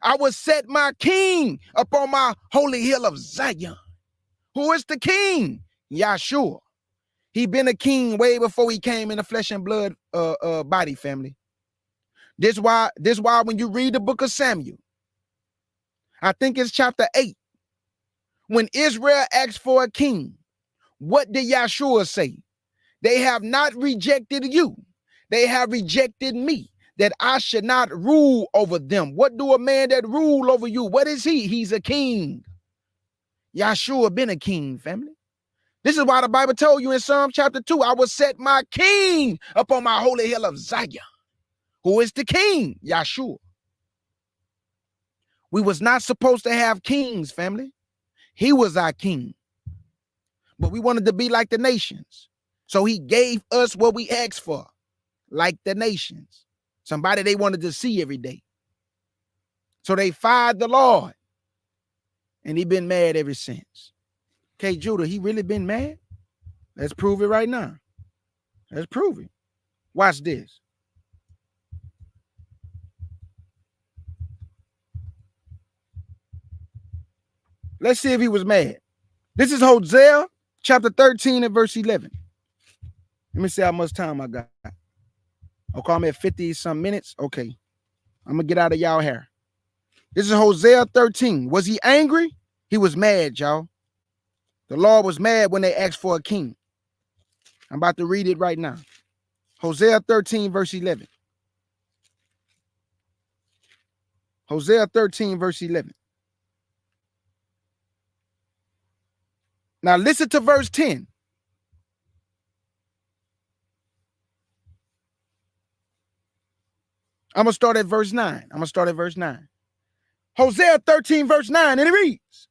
I will set my king upon my holy hill of Zion. Who is the king? Yahshua. He been a king way before he came in the flesh and blood body, family. This why when you read the book of Samuel, I think it's chapter 8, when Israel asked for a king, what did Yahshua say? They have not rejected you. They have rejected me, that I should not rule over them. What do a man that rule over you? What is he? He's a king. Yahshua been a king, family. This is why the Bible told you in Psalm chapter 2, I will set my king upon my holy hill of Zion. Who is the king? Yahshua. We was not supposed to have kings, family. He was our king. But we wanted to be like the nations. So he gave us what we asked for, like the nations. Somebody they wanted to see every day. So they fired the Lord. And he been mad ever since. Okay, Judah, he really been mad? Let's prove it right now. Let's prove it. Watch this. Let's see if he was mad. This is Hosea chapter 13 and verse 11. Let me see how much time I got. Okay, I'm at 50 some minutes. Okay. I'm going to get out of y'all hair. This is Hosea 13. Was he angry? He was mad, y'all. The Lord was mad when they asked for a king. I'm about to read it right now. Hosea 13 verse 11. Hosea 13 verse 11. Now listen to verse 10. I'm going to start at verse 9. Hosea 13 verse 9, and it reads,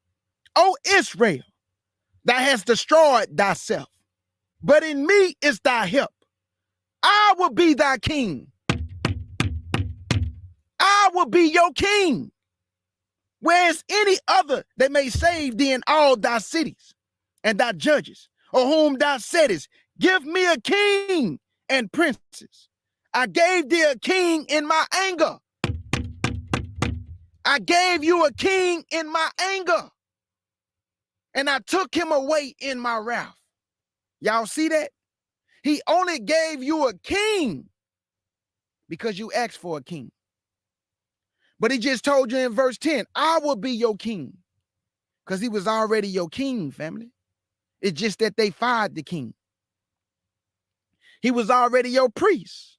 O Israel, thou hast destroyed thyself, but in me is thy help. I will be thy king. I will be your king. Where is any other that may save thee in all thy cities and thy judges, or whom thou saidest, give me a king and princes? I gave thee a king in my anger. I gave you a king in my anger, and I took him away in my wrath. Y'all see that? He only gave you a king because you asked for a king. But he just told you in verse 10, I will be your king, because he was already your king, family. It's just that they fired the king. He was already your priest.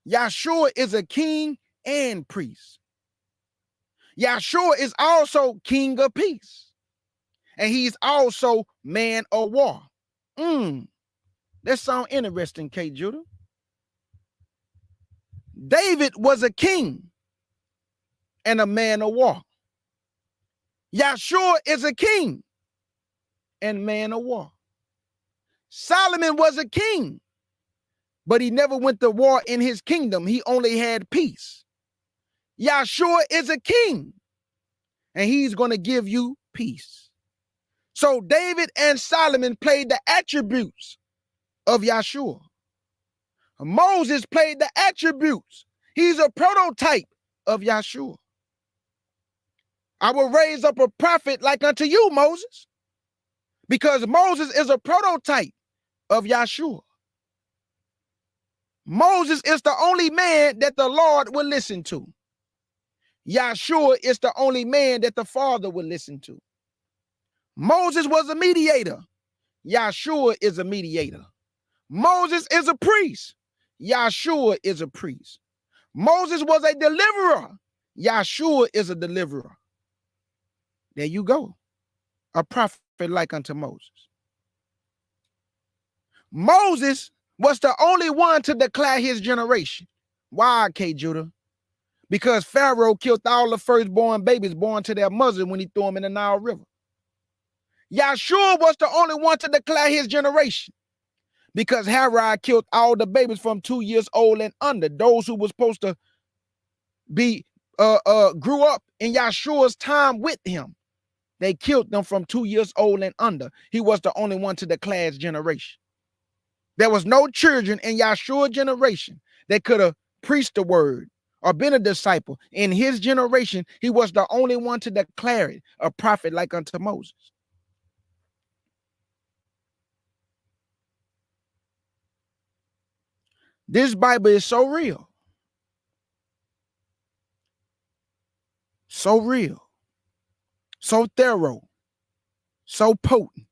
Yahshua is a king and priest. Yahshua is also king of peace. And he's also man of war. That sounds interesting, K. Judah. David was a king and a man of war. Yahshua is a king and man of war. Solomon was a king, but he never went to war in his kingdom. He only had peace. Yahshua is a king, and he's going to give you peace. So David and Solomon played the attributes of Yahshua. Moses played the attributes. He's a prototype of Yahshua. I will raise up a prophet like unto you, Moses, because Moses is a prototype of Yahshua. Moses is the only man that the Lord will listen to. Yahshua is the only man that the Father will listen to. Moses was a mediator. Yahshua is a mediator. Moses is a priest. Yahshua is a priest. Moses was a deliverer. Yahshua is a deliverer. There you go. A prophet like unto Moses. Moses was the only one to declare his generation. Why, K. Judah? Because Pharaoh killed all the firstborn babies born to their mother when he threw them in the Nile River. Yahshua was the only one to declare his generation. Because Herod killed all the babies from 2 years old and under. Those who were supposed to be grew up in Yahshua's time with him. They killed them from 2 years old and under. He was the only one to declare his generation. There was no children in Yahshua's generation that could have preached the word or been a disciple. In his generation, he was the only one to declare it, a prophet like unto Moses. This Bible is so real. So real. So thorough. So potent.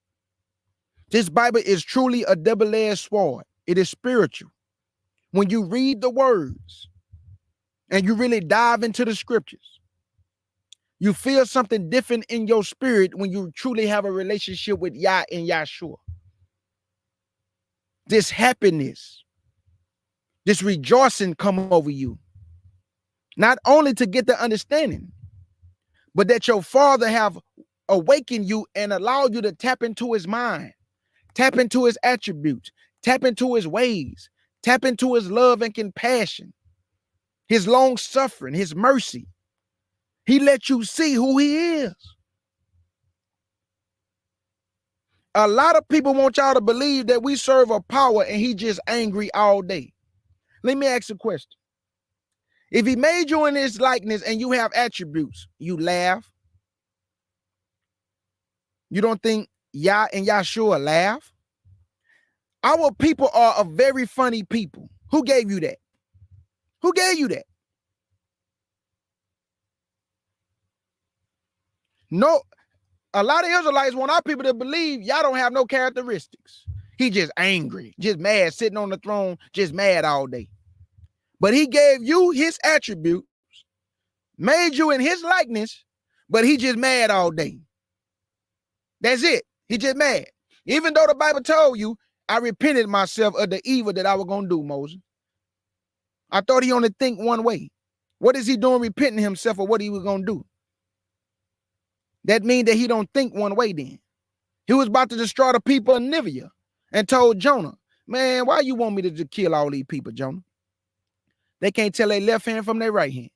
This Bible is truly a double-edged sword. It is spiritual. When you read the words and you really dive into the scriptures, you feel something different in your spirit when you truly have a relationship with Yah and Yahshua. This happiness, this rejoicing come over you. Not only to get the understanding, but that your Father have awakened you and allowed you to tap into his mind, tap into his attributes, tap into his ways, tap into his love and compassion, his long suffering, his mercy. He let you see who he is. A lot of people want y'all to believe that we serve a power and he just angry all day. Let me ask you a question. If he made you in his likeness and you have attributes, you laugh. You don't think Yah and Yahshua laugh? Our people are a very funny people. Who gave you that? Who gave you that? No, a lot of Israelites want our people to believe y'all don't have no characteristics. He just angry, just mad, sitting on the throne, just mad all day. But he gave you his attributes, made you in his likeness, but he just mad all day. That's it. He just mad. Even though the Bible told you, I repented myself of the evil that I was going to do, Moses. I thought he only think one way. What is he doing repenting himself of what he was going to do? That means that he don't think one way then. He was about to destroy the people of Nineveh and told Jonah, man, why you want me to just kill all these people, Jonah? They can't tell their left hand from their right hand.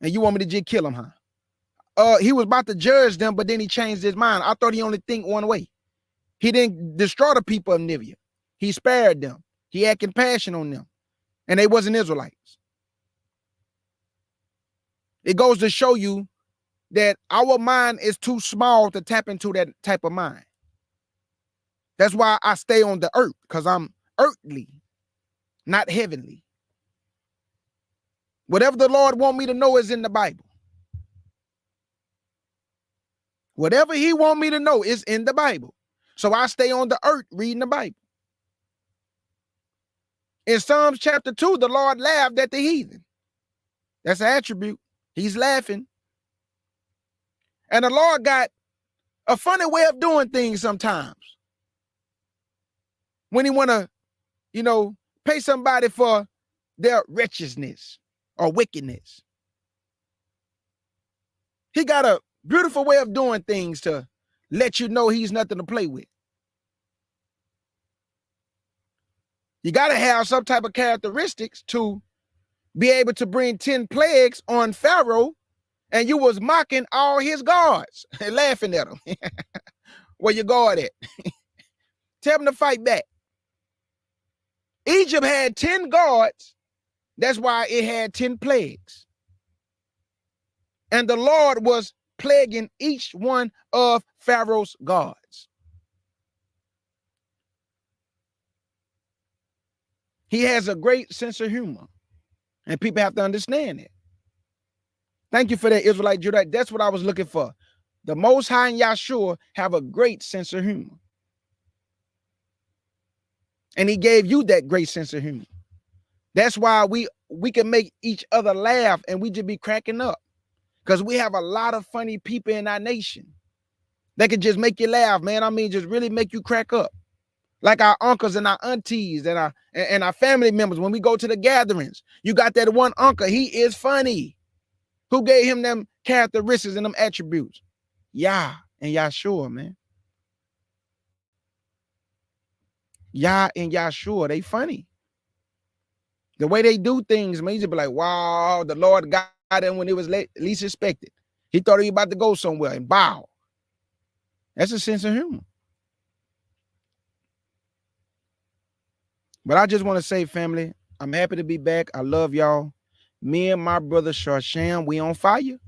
And you want me to just kill them, huh? He was about to judge them, but then he changed his mind. I thought he only think one way. He didn't destroy the people of Nineveh. He spared them. He had compassion on them. And they wasn't Israelites. It goes to show you that our mind is too small to tap into that type of mind. That's why I stay on the earth, because I'm earthly, not heavenly. Whatever the Lord want me to know is in the Bible. Whatever he want me to know is in the Bible. So I stay on the earth reading the Bible. In Psalms chapter 2, the Lord laughed at the heathen. That's an attribute. He's laughing. And the Lord got a funny way of doing things sometimes. When he want to, pay somebody for their wretchedness or wickedness. He got a beautiful way of doing things to let you know he's nothing to play with. You got to have some type of characteristics to be able to bring 10 plagues on Pharaoh, and you was mocking all his gods and laughing at them. Where your God at? Tell them to fight back. Egypt had 10 gods. That's why it had 10 plagues. And the Lord was plaguing each one of Pharaoh's gods. He has a great sense of humor. And people have to understand it. Thank you for that, Israelite Judah. That's what I was looking for. The Most High and Yahshua have a great sense of humor. And he gave you that great sense of humor. That's why we can make each other laugh and we just be cracking up. Because we have a lot of funny people in our nation that can just make you laugh, man. I mean, just really make you crack up. Like our uncles and our aunties and our family members, when we go to the gatherings, you got that one uncle, he is funny. Who gave him them characteristics and them attributes? Yah and Yahshua, man. Yah and Yahshua, they funny. The way they do things, man, you just be like, wow, the Lord got him when it was least expected. He thought he was about to go somewhere and bow. That's a sense of humor. But I just want to say, family, I'm happy to be back. I love y'all. Me and my brother Sharsham, we on fire.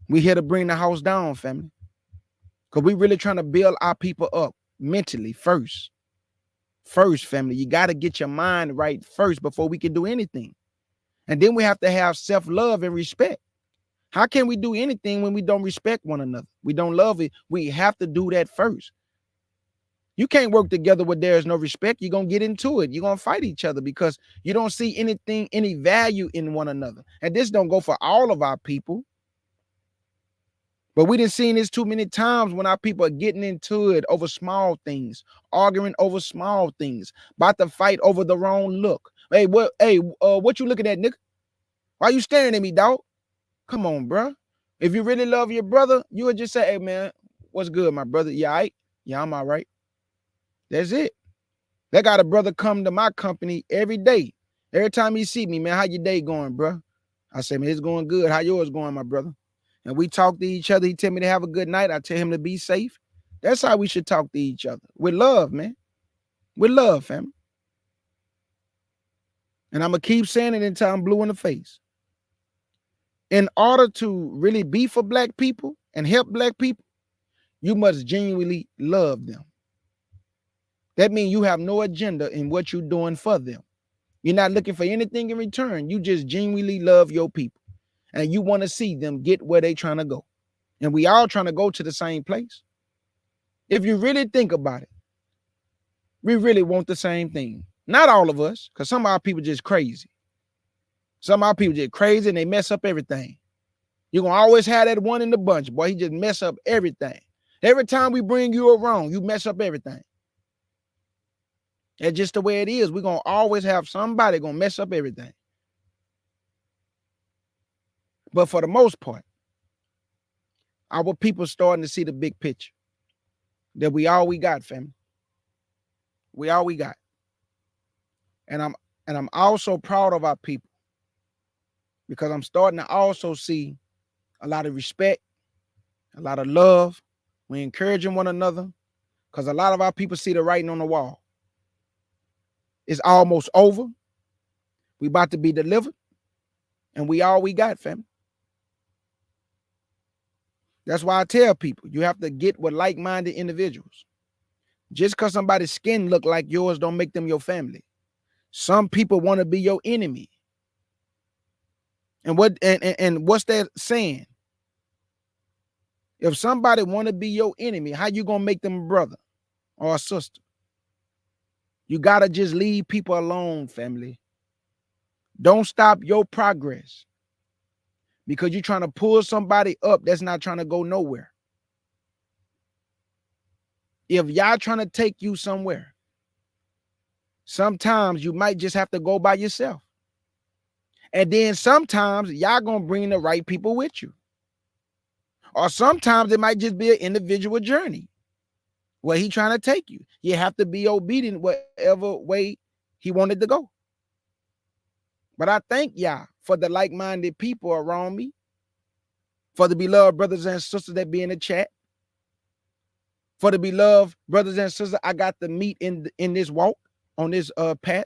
We here to bring the house down, family. Because we really trying to build our people up mentally first. First, family, you got to get your mind right first before we can do anything. And then we have to have self-love and respect. How can we do anything when we don't respect one another? We don't love it. We have to do that first. You can't work together where there is no respect. You're going to get into it. You're going to fight each other because you don't see anything, any value in one another. And this don't go for all of our people. But we done seen this too many times when our people are getting into it over small things, arguing over small things, about to fight over the wrong look. Hey, what you looking at, nigga? Why you staring at me, dog? Come on, bro. If you really love your brother, you would just say, hey, man, what's good, my brother? You all right? Yeah, I'm all right. That's it. That got a brother come to my company every day. Every time he see me, man, how your day going, bro? I say, man, it's going good. How yours going, my brother? And we talk to each other. He tell me to have a good night. I tell him to be safe. That's how we should talk to each other. With love, man. With love, family. And I'm going to keep saying it until I'm blue in the face. In order to really be for black people and help black people, you must genuinely love them. That means you have no agenda in what you're doing for them. You're not looking for anything in return. You just genuinely love your people. And you want to see them get where they're trying to go. And we all trying to go to the same place. If you really think about it, we really want the same thing. Not all of us, because some of our people just crazy. Some of our people just crazy and they mess up everything. You're going to always have that one in the bunch, boy. He just mess up everything. Every time we bring you around, you mess up everything. That's just the way it is. We're going to always have somebody going to mess up everything. But for the most part, our people starting to see the big picture. That we all we got, family. We all we got. And I'm also proud of our people. Because I'm starting to also see a lot of respect, a lot of love. We're encouraging one another. Because a lot of our people see the writing on the wall. It's almost over. We about to be delivered. And we all we got, family. That's why I tell people, you have to get with like-minded individuals. Just because somebody's skin look like yours don't make them your family. Some people want to be your enemy. And what's that saying? If somebody want to be your enemy, how you going to make them a brother or a sister? You got to just leave people alone, family. Don't stop your progress. Because you're trying to pull somebody up that's not trying to go nowhere. If y'all trying to take you somewhere, sometimes you might just have to go by yourself. And then sometimes y'all gonna bring the right people with you. Or sometimes it might just be an individual journey where he trying to take you. You have to be obedient whatever way he wanted to go. But I thank y'all for the like-minded people around me, for the beloved brothers and sisters that be in the chat, for the beloved brothers and sisters I got to meet in this walk, on this path.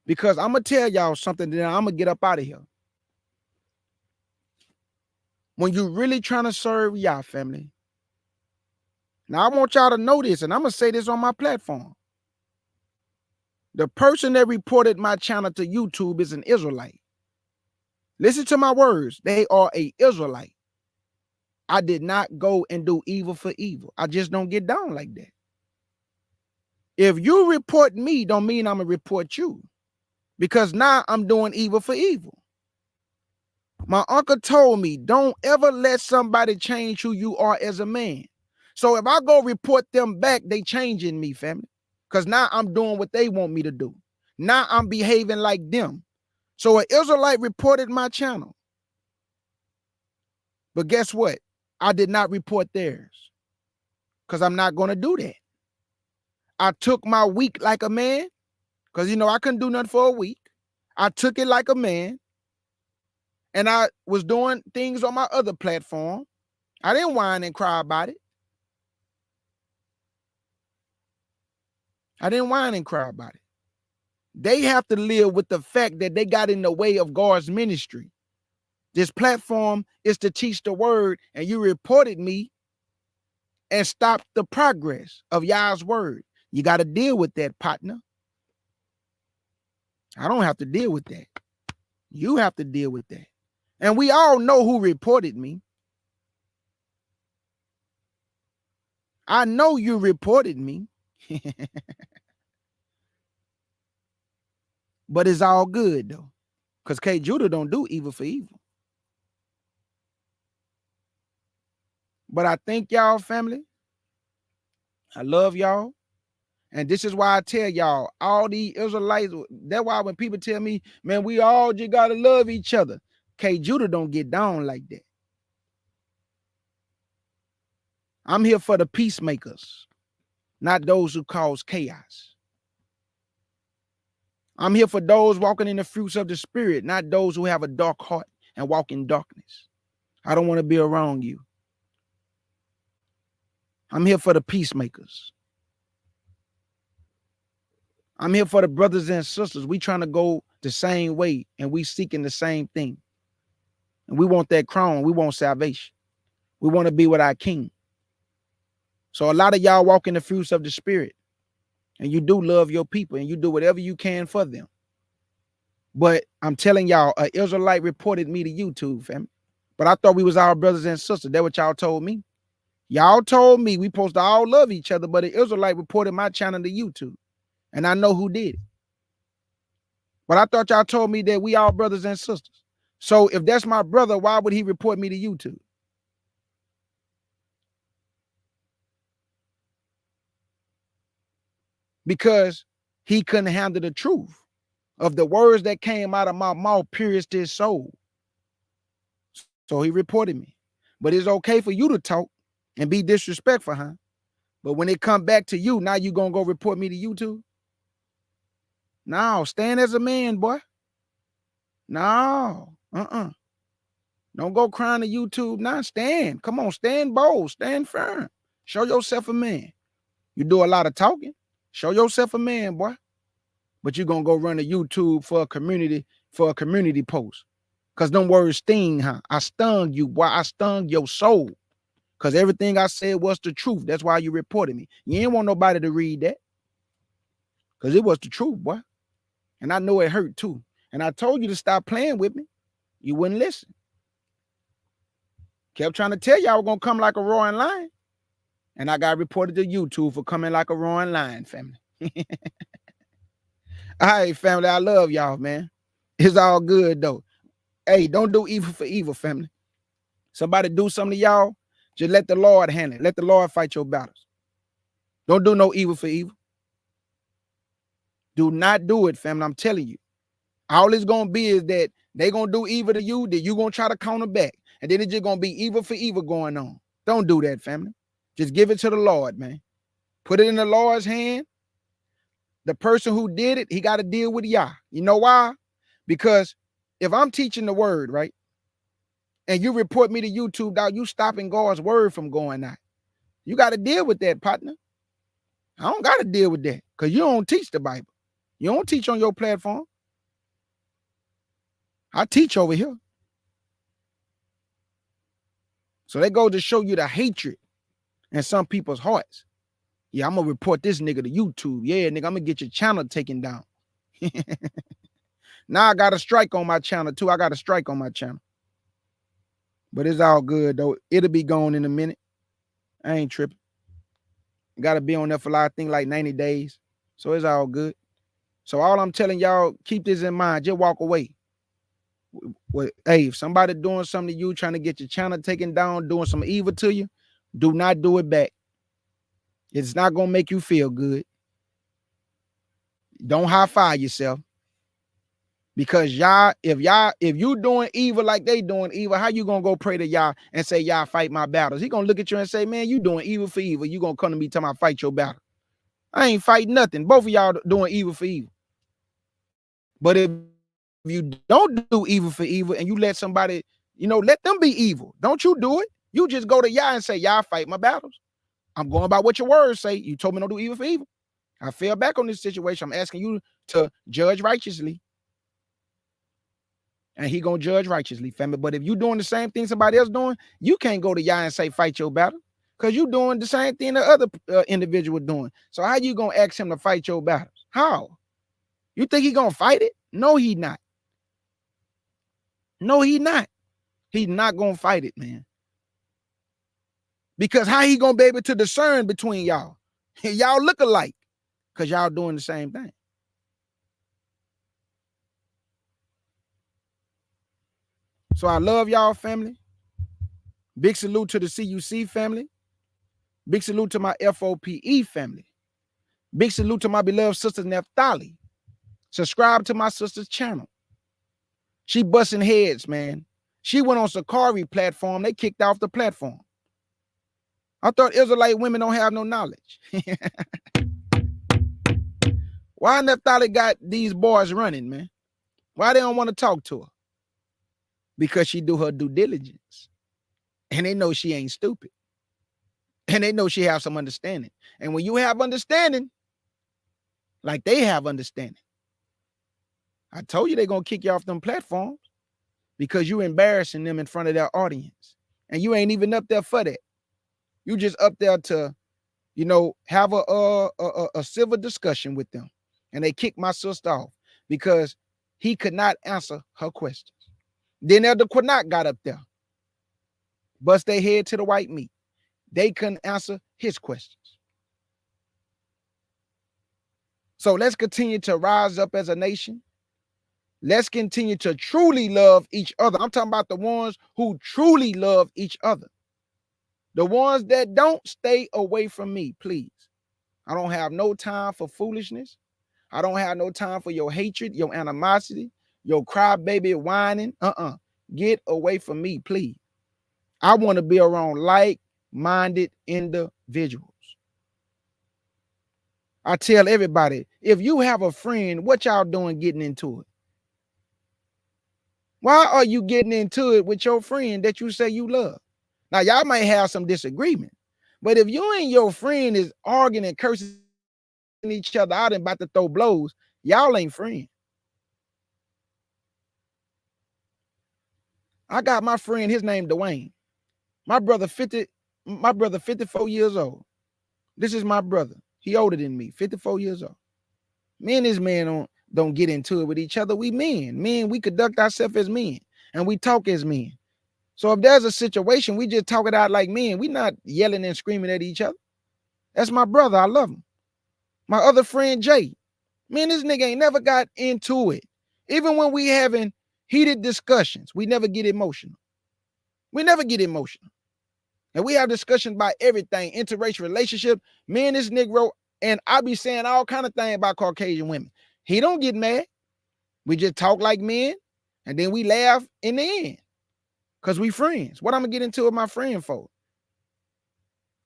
Because I'm going to tell y'all something, then I'm going to get up out of here. When you're really trying to serve y'all, family, now I want y'all to know this, and I'm going to say this on my platform. The person that reported my channel to YouTube is an Israelite. Listen to my words. They are an Israelite. I did not go and do evil for evil. I just don't get down like that. If you report me, don't mean I'm going to report you. Because now I'm doing evil for evil. My uncle told me, don't ever let somebody change who you are as a man. So if I go report them back, they changing me, family. Because now I'm doing what they want me to do. Now I'm behaving like them. So an Israelite reported my channel. But guess what? I did not report theirs. Because I'm not going to do that. I took my week like a man. Because, I couldn't do nothing for a week. I took it like a man. And I was doing things on my other platform. I didn't whine and cry about it. I didn't whine and cry about it. They have to live with the fact that they got in the way of God's ministry. This platform is to teach the word, and you reported me and stopped the progress of Yah's word. You got to deal with that, partner. I don't have to deal with that. You have to deal with that. And we all know who reported me. I know you reported me. But it's all good, though. Because K. Judah don't do evil for evil. But I thank y'all, family. I love y'all. And this is why I tell y'all, all the Israelites, that's why when people tell me, man, we all just got to love each other. K. Judah don't get down like that. I'm here for the peacemakers, not those who cause chaos. I'm here for those walking in the fruits of the Spirit, not those who have a dark heart and walk in darkness. I don't want to be around you. I'm here for the peacemakers. I'm here for the brothers and sisters. We trying to go the same way, and we seeking the same thing. And we want that crown. We want salvation. We want to be with our King. So a lot of y'all walk in the fruits of the Spirit, and you do love your people, and you do whatever you can for them. But I'm telling y'all, an Israelite reported me to YouTube, fam. But I thought we was our brothers and sisters. That's what y'all told me. Y'all told me we supposed to all love each other, but an Israelite reported my channel to YouTube. And I know who did it. But I thought y'all told me that we all brothers and sisters. So if that's my brother, why would he report me to YouTube? Because he couldn't handle the truth of the words that came out of my mouth pierced his soul. So he reported me. But it's okay for you to talk and be disrespectful, huh? But when it come back to you, now you gonna go report me to YouTube? No, stand as a man, boy. No, Don't go crying to YouTube. Now stand. Come on, stand bold, stand firm. Show yourself a man. You do a lot of talking. Show yourself a man, boy. But you're gonna go run to YouTube for a community post. Cause them words sting, huh? I stung you, boy. I stung your soul. Cause everything I said was the truth. That's why you reported me. You ain't want nobody to read that. Cause it was the truth, boy. And I know it hurt too. And I told you to stop playing with me. You wouldn't listen. Kept trying to tell you I was gonna come like a roaring lion. And I got reported to YouTube for coming like a roaring lion, family. All right, family. I love y'all, man. It's all good though. Hey, don't do evil for evil, family. Somebody do something to y'all, just let the Lord handle it. Let the Lord fight your battles. Don't do no evil for evil. Do not do it, family. I'm telling you. All it's gonna be is that they gonna do evil to you, then you gonna try to counter back. And then it's just gonna be evil for evil going on. Don't do that, family. Just give it to the Lord, man. Put it in the Lord's hand. The person who did it, he got to deal with Yah. You know why? Because if I'm teaching the word, right, and you report me to YouTube, dog, you stopping God's word from going out. You got to deal with that, partner. I don't got to deal with that because you don't teach the Bible. You don't teach on your platform. I teach over here. So they go to show you the hatred in some people's hearts. Yeah, I'm going to report this nigga to YouTube. Yeah, nigga, I'm going to get your channel taken down. Now I got a strike on my channel too. I got a strike on my channel. But it's all good though. It'll be gone in a minute. I ain't tripping. Got to be on there for I think like 90 days. So it's all good. So all I'm telling y'all, keep this in mind. Just walk away. Well, hey, if somebody doing something to you, trying to get your channel taken down, doing some evil to you, do not do it back. It's not gonna make you feel good. Don't high five yourself. Because if you doing evil like they doing evil, how you gonna go pray to Yah and say, Yah, fight my battles? He gonna look at you and say, man, you doing evil for evil. You gonna come to me telling me fight your battle. I ain't fighting nothing. Both of y'all doing evil for evil. But if you don't do evil for evil and you let somebody, let them be evil. Don't you do it. You just go to Yah and say, Yah, fight my battles. I'm going by what your words say. You told me don't do evil for evil. I fell back on this situation. I'm asking you to judge righteously. And he gonna judge righteously, family. But if you doing the same thing somebody else doing, you can't go to Yah and say fight your battle, because you doing the same thing the other individual doing. So how you gonna ask him to fight your battles? How? You think he gonna fight it? No, he not. No, he not. He's not gonna fight it, man. Because how he gonna be able to discern between y'all? Y'all look alike, because y'all doing the same thing. So I love y'all, family. Big salute to the CUC family. Big salute to my FOPE family. Big salute to my beloved sister Naphtali. Subscribe to my sister's channel. She busting heads, man. She went on Sakari platform. They kicked off the platform. I thought Israelite women don't have no knowledge. Why Naphtali got these boys running, man? Why they don't want to talk to her? Because she do her due diligence. And they know she ain't stupid. And they know she have some understanding. And when you have understanding, like they have understanding, I told you they're going to kick you off them platforms because you embarrassing them in front of their audience. And you ain't even up there for that. You just up there to, have a civil discussion with them. And they kicked my sister off because he could not answer her questions. Then Elder Quinat got up there, bust their head to the white meat. They couldn't answer his questions. So let's continue to rise up as a nation. Let's continue to truly love each other. I'm talking about the ones who truly love each other. The ones that don't, stay away from me, please. I don't have no time for foolishness. I don't have no time for your hatred, your animosity, your crybaby whining. Get away from me, please. I want to be around like-minded individuals. I tell everybody, if you have a friend, what y'all doing getting into it? Why are you getting into it with your friend that you say you love? Now, y'all might have some disagreement, but if you and your friend is arguing and cursing each other out and about to throw blows, y'all ain't friends. I got my friend, his name Dwayne. My brother 54 years old. This is my brother. He older than me, 54 years old. Me and this man don't get into it with each other. We men. Men, we conduct ourselves as men and we talk as men. So if there's a situation, we just talk it out like men. We not yelling and screaming at each other. That's my brother. I love him. My other friend, Jay. Man, this nigga ain't never got into it. Even when we having heated discussions, we never get emotional. We never get emotional. And we have discussions about everything, interracial relationship. Me and this Negro, and I be saying all kind of things about Caucasian women. He don't get mad. We just talk like men, and then we laugh in the end. Because we friends. What I'm going to get into with my friend for?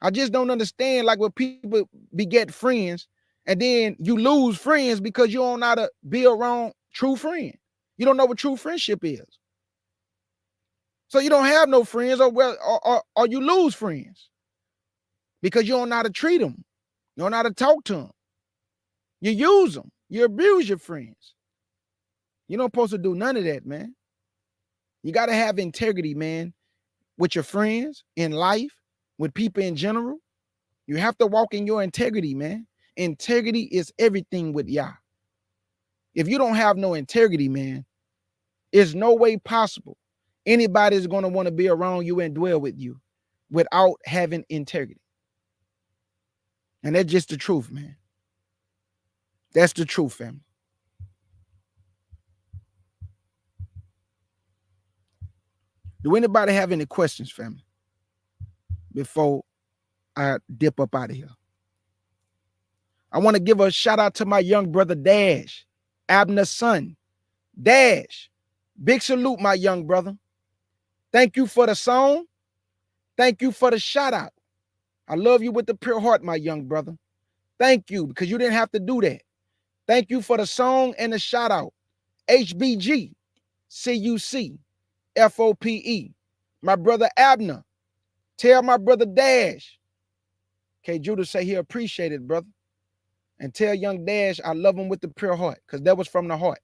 I just don't understand like when people beget friends, and then you lose friends because you don't know how to be around true friends. You don't know what true friendship is. So you don't have no friends, or you lose friends because you don't know how to treat them. You don't know how to talk to them. You use them. You abuse your friends. You're not supposed to do none of that, man. You got to have integrity, man, with your friends, in life, with people in general. You have to walk in your integrity, man. Integrity is everything with Yah. If you don't have no integrity, man, it's no way possible anybody's going to want to be around you and dwell with you without having integrity. And that's just the truth, man. That's the truth, family. Do anybody have any questions, family, before I dip up out of here? I want to give a shout out to my young brother Dash, Abner's son. Dash, big salute, my young brother. Thank you for the song. Thank you for the shout out. I love you with the pure heart, my young brother. Thank you, because you didn't have to do that. Thank you for the song and the shout out. HBG, CUC, FOPE. My brother Abner. Tell my brother Dash. K. Judah say he appreciated, brother. And tell young Dash I love him with the pure heart, because that was from the heart.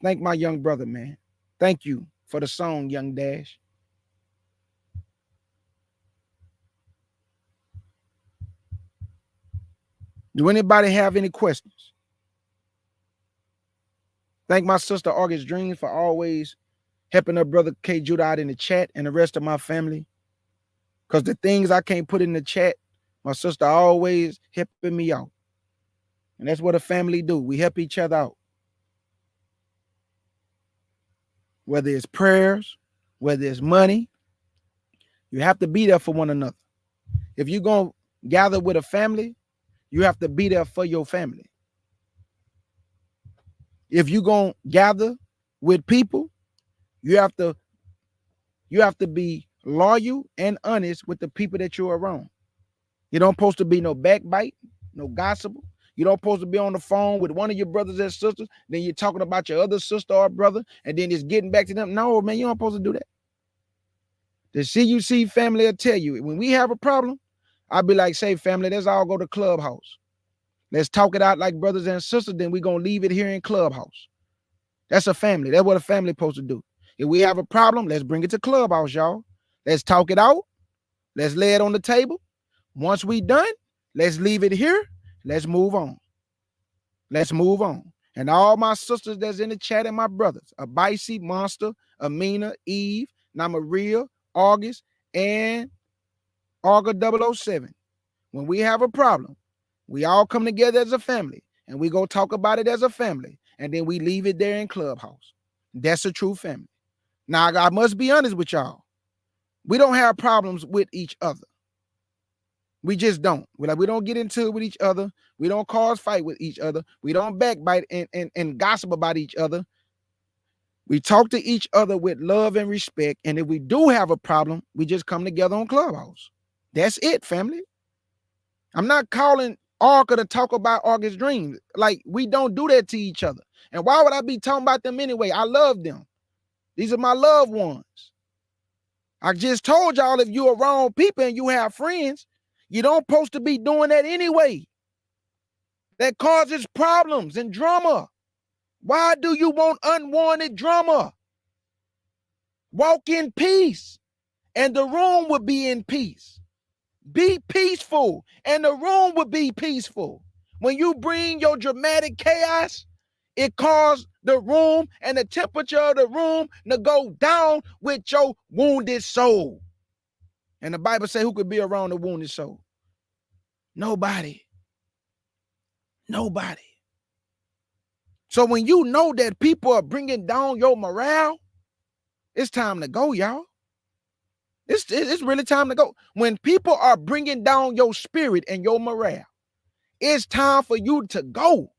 Thank my young brother, man. Thank you for the song, young Dash. Do anybody have any questions? Thank my sister August Dreams for always helping her brother K. Judah out in the chat and the rest of my family. Because the things I can't put in the chat, my sister always helping me out. And that's what a family do. We help each other out. Whether it's prayers, whether it's money, you have to be there for one another. If you're going to gather with a family, you have to be there for your family. If you're going to gather with people, you have to be loyal and honest with the people that you're around. You don't supposed to be no backbite, no gossip. You don't supposed to be on the phone with one of your brothers and sisters, then you're talking about your other sister or brother, and then it's getting back to them. No, man, you don't supposed to do that. The CUC family will tell you, when we have a problem, I'll be like, say, family, let's all go to Clubhouse. Let's talk it out like brothers and sisters, then we're going to leave it here in Clubhouse. That's a family. That's what a family is supposed to do. If we have a problem, let's bring it to Clubhouse, y'all. Let's talk it out. Let's lay it on the table. Once we done, let's leave it here. Let's move on. Let's move on. And all my sisters that's in the chat and my brothers, Abaisi, Monster, Amina, Eve, Namaria, August, and Arga 007. When we have a problem, we all come together as a family and we go talk about it as a family. And then we leave it there in Clubhouse. That's a true family. Now, I must be honest with y'all. We don't have problems with each other. We just don't. We don't get into it with each other. We don't cause fight with each other. We don't backbite and gossip about each other. We talk to each other with love and respect. And if we do have a problem, we just come together on Clubhouse. That's it, family. I'm not calling Arca to talk about August Dreams. Like, we don't do that to each other. And why would I be talking about them anyway? I love them. These are my loved ones. I just told y'all, if you're around people and you have friends, you don't supposed to be doing that anyway. That causes problems and drama. Why do you want unwanted drama? Walk in peace, and the room will be in peace. Be peaceful, and the room will be peaceful. When you bring your dramatic chaos, it causes the room and the temperature of the room to go down with your wounded soul. And the Bible says, who could be around a wounded soul? Nobody. Nobody. So when you know that people are bringing down your morale, it's time to go, y'all. It's really time to go. When people are bringing down your spirit and your morale, it's time for you to go.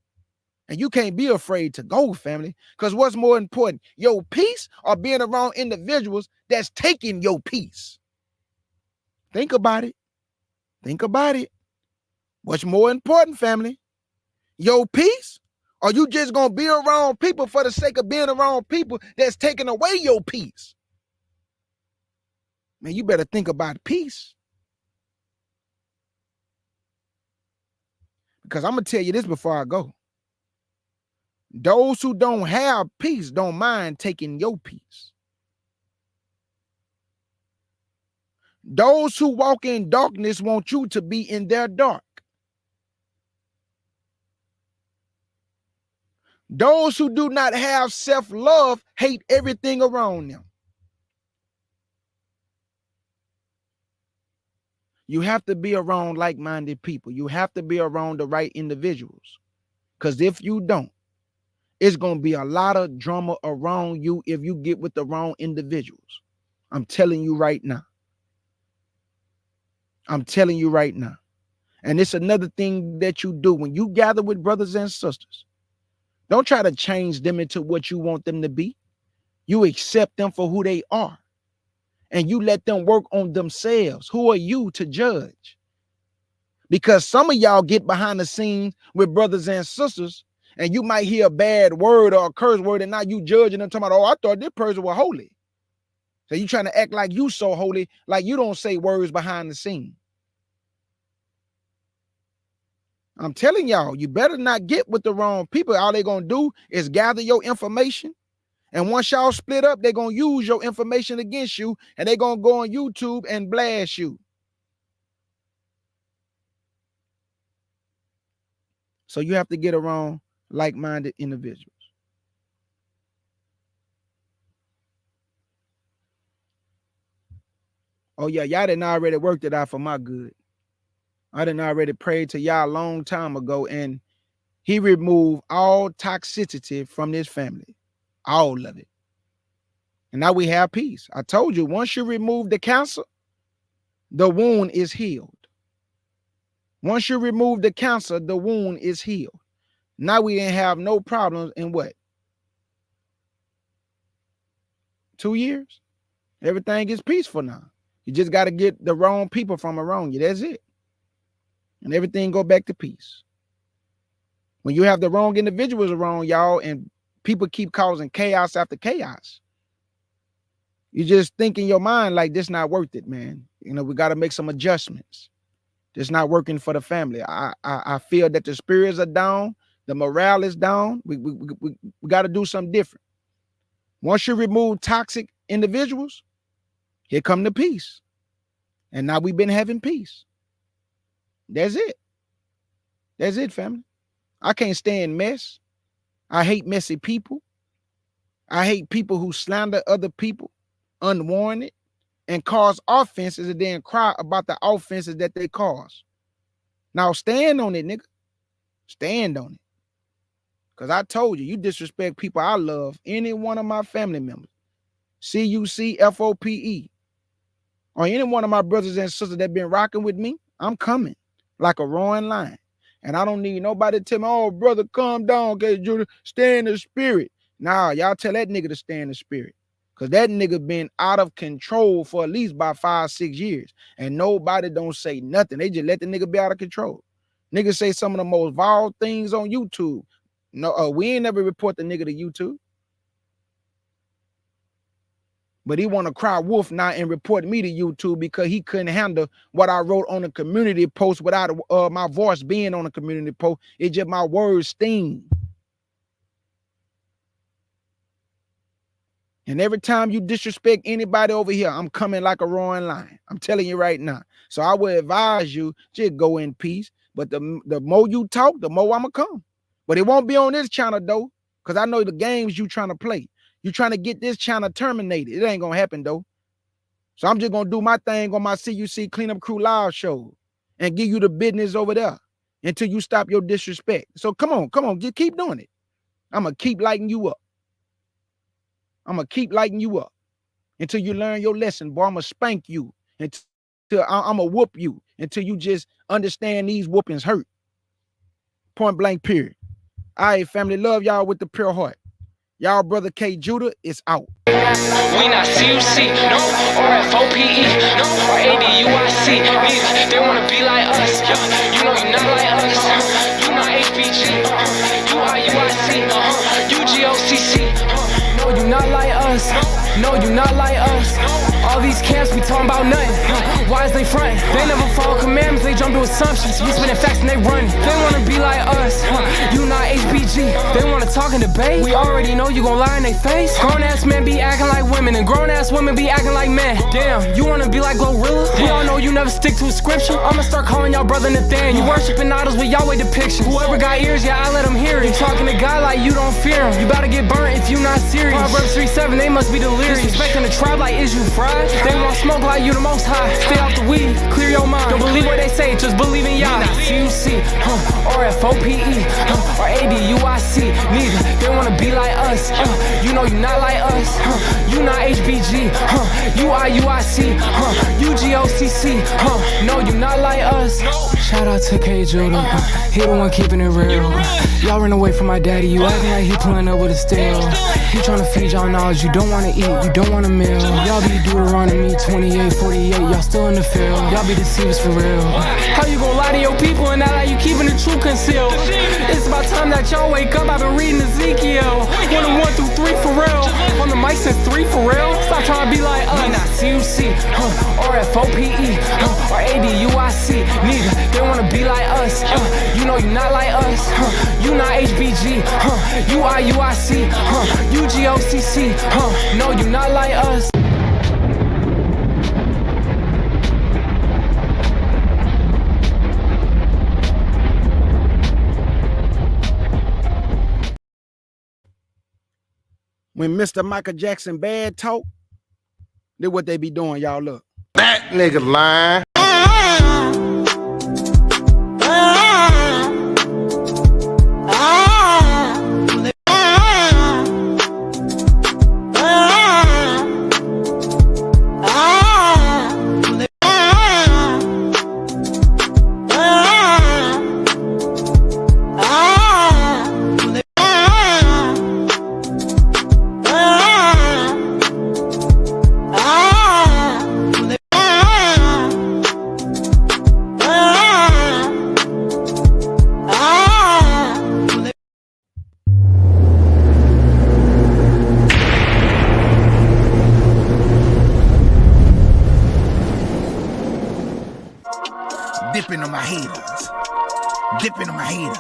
And you can't be afraid to go, family, because what's more important, your peace or being around individuals that's taking your peace? Think about it. Think about it. What's more important, family? Your peace? Or you just going to be around people for the sake of being around people that's taking away your peace? Man, you better think about peace. Because I'm going to tell you this before I go. Those who don't have peace don't mind taking your peace. Those who walk in darkness want you to be in their dark. Those who do not have self-love hate everything around them. You have to be around like-minded people. You have to be around the right individuals. Because if you don't, it's going to be a lot of drama around you if you get with the wrong individuals. I'm telling you right now. I'm telling you right now. And it's another thing that you do when you gather with brothers and sisters. Don't try to change them into what you want them to be. You accept them for who they are. And you let them work on themselves. Who are you to judge? Because some of y'all get behind the scenes with brothers and sisters, and you might hear a bad word or a curse word, and now you judging them, talking about, oh, I thought this person was holy. So you trying to act like you so holy, like you don't say words behind the scene. I'm telling y'all, you better not get with the wrong people. All they gonna do is gather your information. And once y'all split up, they're gonna use your information against you, and they're gonna go on YouTube and blast you. So you have to get around like-minded individuals. Oh yeah, y'all didn't already worked it out for my good. I didn't already pray to y'all a long time ago, and he removed all toxicity from this family, all of it. And now we have peace. I told you, once you remove the cancer, the wound is healed. Once you remove the cancer, the wound is healed. Now we didn't have no problems in what? 2 years? Everything is peaceful now. You just got to get the wrong people from around you. That's it. And everything go back to peace. When you have the wrong individuals around y'all and people keep causing chaos after chaos, you just think in your mind like, this not worth it, man. You know, we got to make some adjustments. This not working for the family. I feel that the spirits are down. The morale is down. We got to do something different. Once you remove toxic individuals, here come the peace. And now we've been having peace. That's it. That's it, family. I can't stand mess. I hate messy people. I hate people who slander other people unwarranted and cause offenses and then cry about the offenses that they cause. Now stand on it, nigga. Stand on it. Because I told you, you disrespect people I love, any one of my family members, CUC, FOPE, or any one of my brothers and sisters that been rocking with me, I'm coming like a roaring lion. And I don't need nobody to tell me, oh, brother, calm down, okay, Judah, stay in the spirit. Nah, y'all tell that nigga to stay in the spirit. Because that nigga been out of control for at least about 5-6 years. And nobody don't say nothing. They just let the nigga be out of control. Niggas say some of the most vile things on YouTube. No, we ain't never report the nigga to YouTube. But he want to cry wolf now and report me to YouTube because he couldn't handle what I wrote on a community post without my voice being on a community post. It's just my words sting. And every time you disrespect anybody over here, I'm coming like a roaring lion. I'm telling you right now. So I would advise you, just go in peace. But the more you talk, the more I'm going to come. But it won't be on this channel, though, because I know the games you trying to play. You trying to get this channel terminated. It ain't going to happen, though. So I'm just going to do my thing on my CUC Cleanup Crew Live show and give you the business over there until you stop your disrespect. So come on, just keep doing it. I'm going to keep lighting you up. I'm going to keep lighting you up until you learn your lesson, boy. I'm going to spank you until I'm going to whoop you until you just understand these whoopings hurt. Point blank, period. All right, family, love y'all with the pure heart. Y'all brother K Judah is out. We not CUC, no, or FOPE, no, or ADUIC, neither. They wanna be like us, yeah. You know you not like us. You not HBG, you IUIC, UGOCC. No, you not like us. No, you not like us. All these camps, we talking about nothing. Why is they frontin'? They never follow commandments, they jump to assumptions. We spinning facts and they running. They wanna be like us. You not HBG. They wanna talk and debate. We already know you gon' lie in they face. Grown ass men be acting like women, and grown ass women be acting like men. Damn, you wanna be like Glorilla? We all know you never stick to a scripture. I'ma start calling y'all brother Nathaniel. You worshiping idols with Yahweh depiction. Whoever got ears, yeah, I let them hear it. You talking to God like you don't fear him. You about to get burnt if you not serious. Proverbs 3:7, they must be delirious. Disrespecting the tribe like is you fried? They want smoke like you the most high. Stay off the weed, clear your mind. Don't believe what they say, just believe in Yah. CUC, or FOPE, or ADUIC, neither. They want wanna be like us. You know you not like us. You not HBG. You IUIC. UGOCC. No, you not like us. Shout out to K Judah. He the one keeping it real. Y'all run away from my daddy. You acting like he pulling up with a steel. He tryna feed y'all knowledge. You don't wanna eat. You don't want a meal. Y'all be Deuteronomy 28, 48. Y'all still in the field. Y'all be deceivers for real. How you gon' lie to your people and act like you keeping the truth concealed? It's about time that y'all wake up. I've been reading Ezekiel 1 through 3 for real. On the mic since 3 for real. Stop trying to be like not CUC or FOPE or ADUIC. Neither. They wanna be like us. You know you not like us. You not HBG. You IUIC. UGOCC. No, you not like us. When Mr. Michael Jackson bad talk, then what they be doing, y'all look. That nigga lying. Dipping on my haters. Dipping on my haters.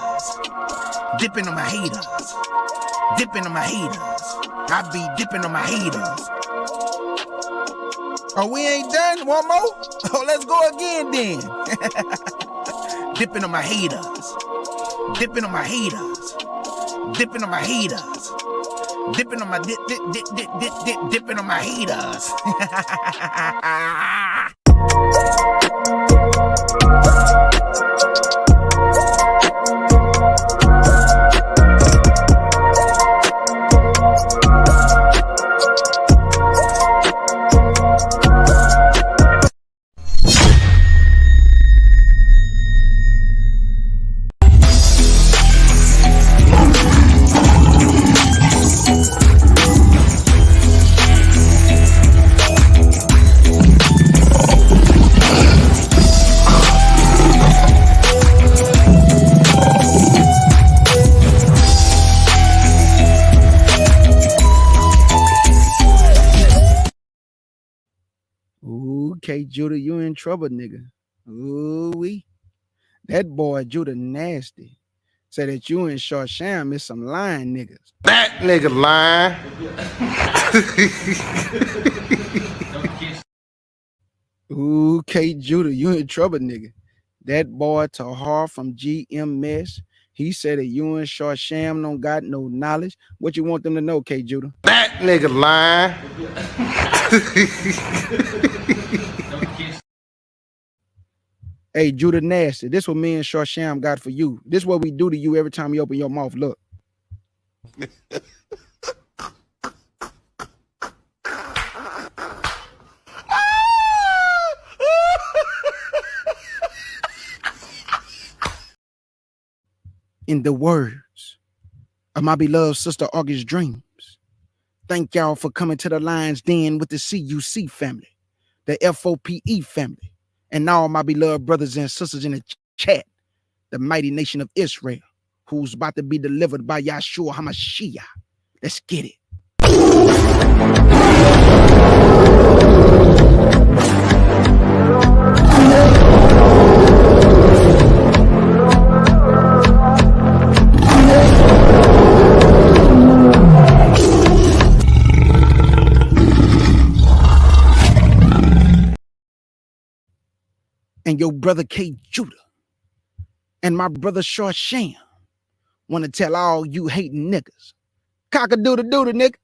Dipping on my haters. Dipping on my haters. I be dipping on my haters. Oh, we ain't done? One more? Oh, let's go again then. Dipping on my haters. Dipping on my haters. Dipping on my haters. Dipping on my dipping on my haters. Okay, Judah, you in trouble, nigga. Ooh-wee. That boy Judah nasty. Said that you and Shorsham is some lying niggas. That nigga lying. Okay, Judah, you in trouble, nigga. That boy Tahar from GMS, he said that you and Shorsham don't got no knowledge. What you want them to know, K. Judah? That nigga lying. Hey, Judah nasty. This what me and Shorsham got for you. This what we do to you every time you open your mouth. Look. In the words of my beloved sister August Dreams, thank y'all for coming to the Lion's Den with the CUC family, the FOPE family, and all my beloved brothers and sisters in the chat, the mighty nation of Israel, who's about to be delivered by Yahshua HaMashiach. Let's get it. And your brother K. Judah and my brother Shorsham want to tell all you hating niggas, cock-a-doodle-doodle, nigga.